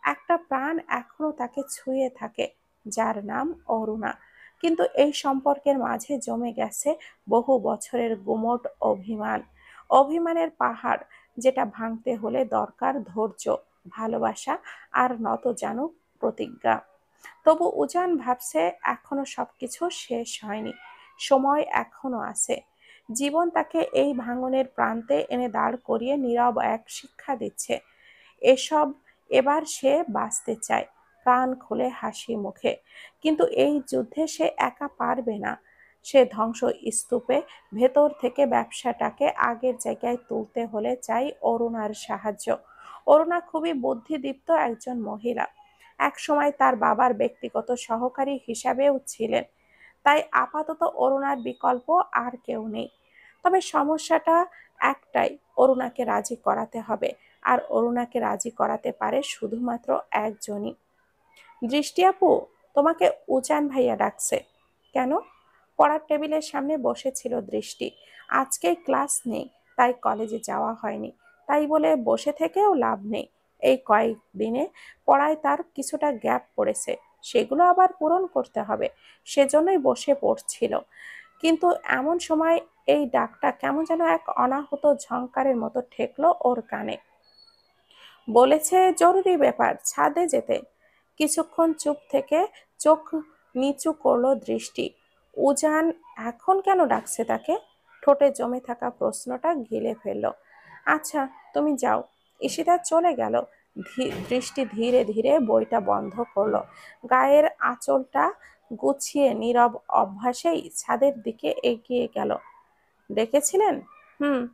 একটা প্রাণ এখনো তাকে ছুঁয়ে থাকে, যার নাম অরুণা। কিন্তু এই সম্পর্কের মাঝে জমে গেছে বহু বছরের গুমোট অভিমান। অভিমানের পাহাড়, যেটা ভাঙতে হলে দরকার ধৈর্য, ভালোবাসা আর নতজানু প্রতিজ্ঞা। তবু উজান ভাবছে এখনো সবকিছু শেষ হয়নি, সময় এখনো আছে। জীবন তাকে এই ভাঙনের প্রান্তে এনে দাঁড় করিয়ে নীরব এক শিক্ষা দিচ্ছে। এসব এবার সে বাঁচতে চায়, প্রাণ খুলে হাসি মুখে। কিন্তু এই যুদ্ধে সে একা পারবে না। সে ধ্বংস স্তূপে ভেতর থেকে ব্যবসাটাকে আগের জায়গায় তুলতে হলে চাই অরুণার সাহায্য। অরুণা খুবই বুদ্ধিদীপ্ত একজন মহিলা। একসময় তার বাবার ব্যক্তিগত সহকারী হিসাবেও ছিলেন। তাই আপাতত অরুণার বিকল্প আর কেউ নেই। তবে সমস্যাটা একটাই, অরুণাকে রাজি করাতে হবে। আর অরুণাকে রাজি করাতে পারে শুধুমাত্র একজনই। দৃষ্টি আপু, তোমাকে উজান ভাইয়া ডাকছে। কেন? পড়ার টেবিলের সামনে বসেছিল দৃষ্টি। আজকে ক্লাস নেই, তাই কলেজে যাওয়া হয়নি। তাই বলে বসে থেকেও লাভ নেই। এই কয়েকদিনে পড়ায় তার কিছুটা গ্যাপ পড়েছে, সেগুলো আবার পূরণ করতে হবে। সেজন্যই বসে পড়ছিল। কিন্তু এমন সময় এই ডাকটা কেমন যেন এক অনাহূত ঝংকারের মতো ঠেকলো ওর কানে। বলেছে জরুরি ব্যাপার, ছাদে যেতে। কিছুক্ষণ চুপ থেকে চোখ নিচু করলো দৃষ্টি। উজান এখন কেন ডাকছে তাকে? ঠোঁটে জমে থাকা প্রশ্নটা গিলে ফেললো। আচ্ছা, তুমি যাও। ঈশিতা চলে গেল। দৃষ্টি ধীরে ধীরে বইটা বন্ধ করলো। গায়ের আঁচলটা গুছিয়ে নীরব অভ্যাসেই ছাদের দিকে এগিয়ে গেল। ডেকেছিলেন? হুম।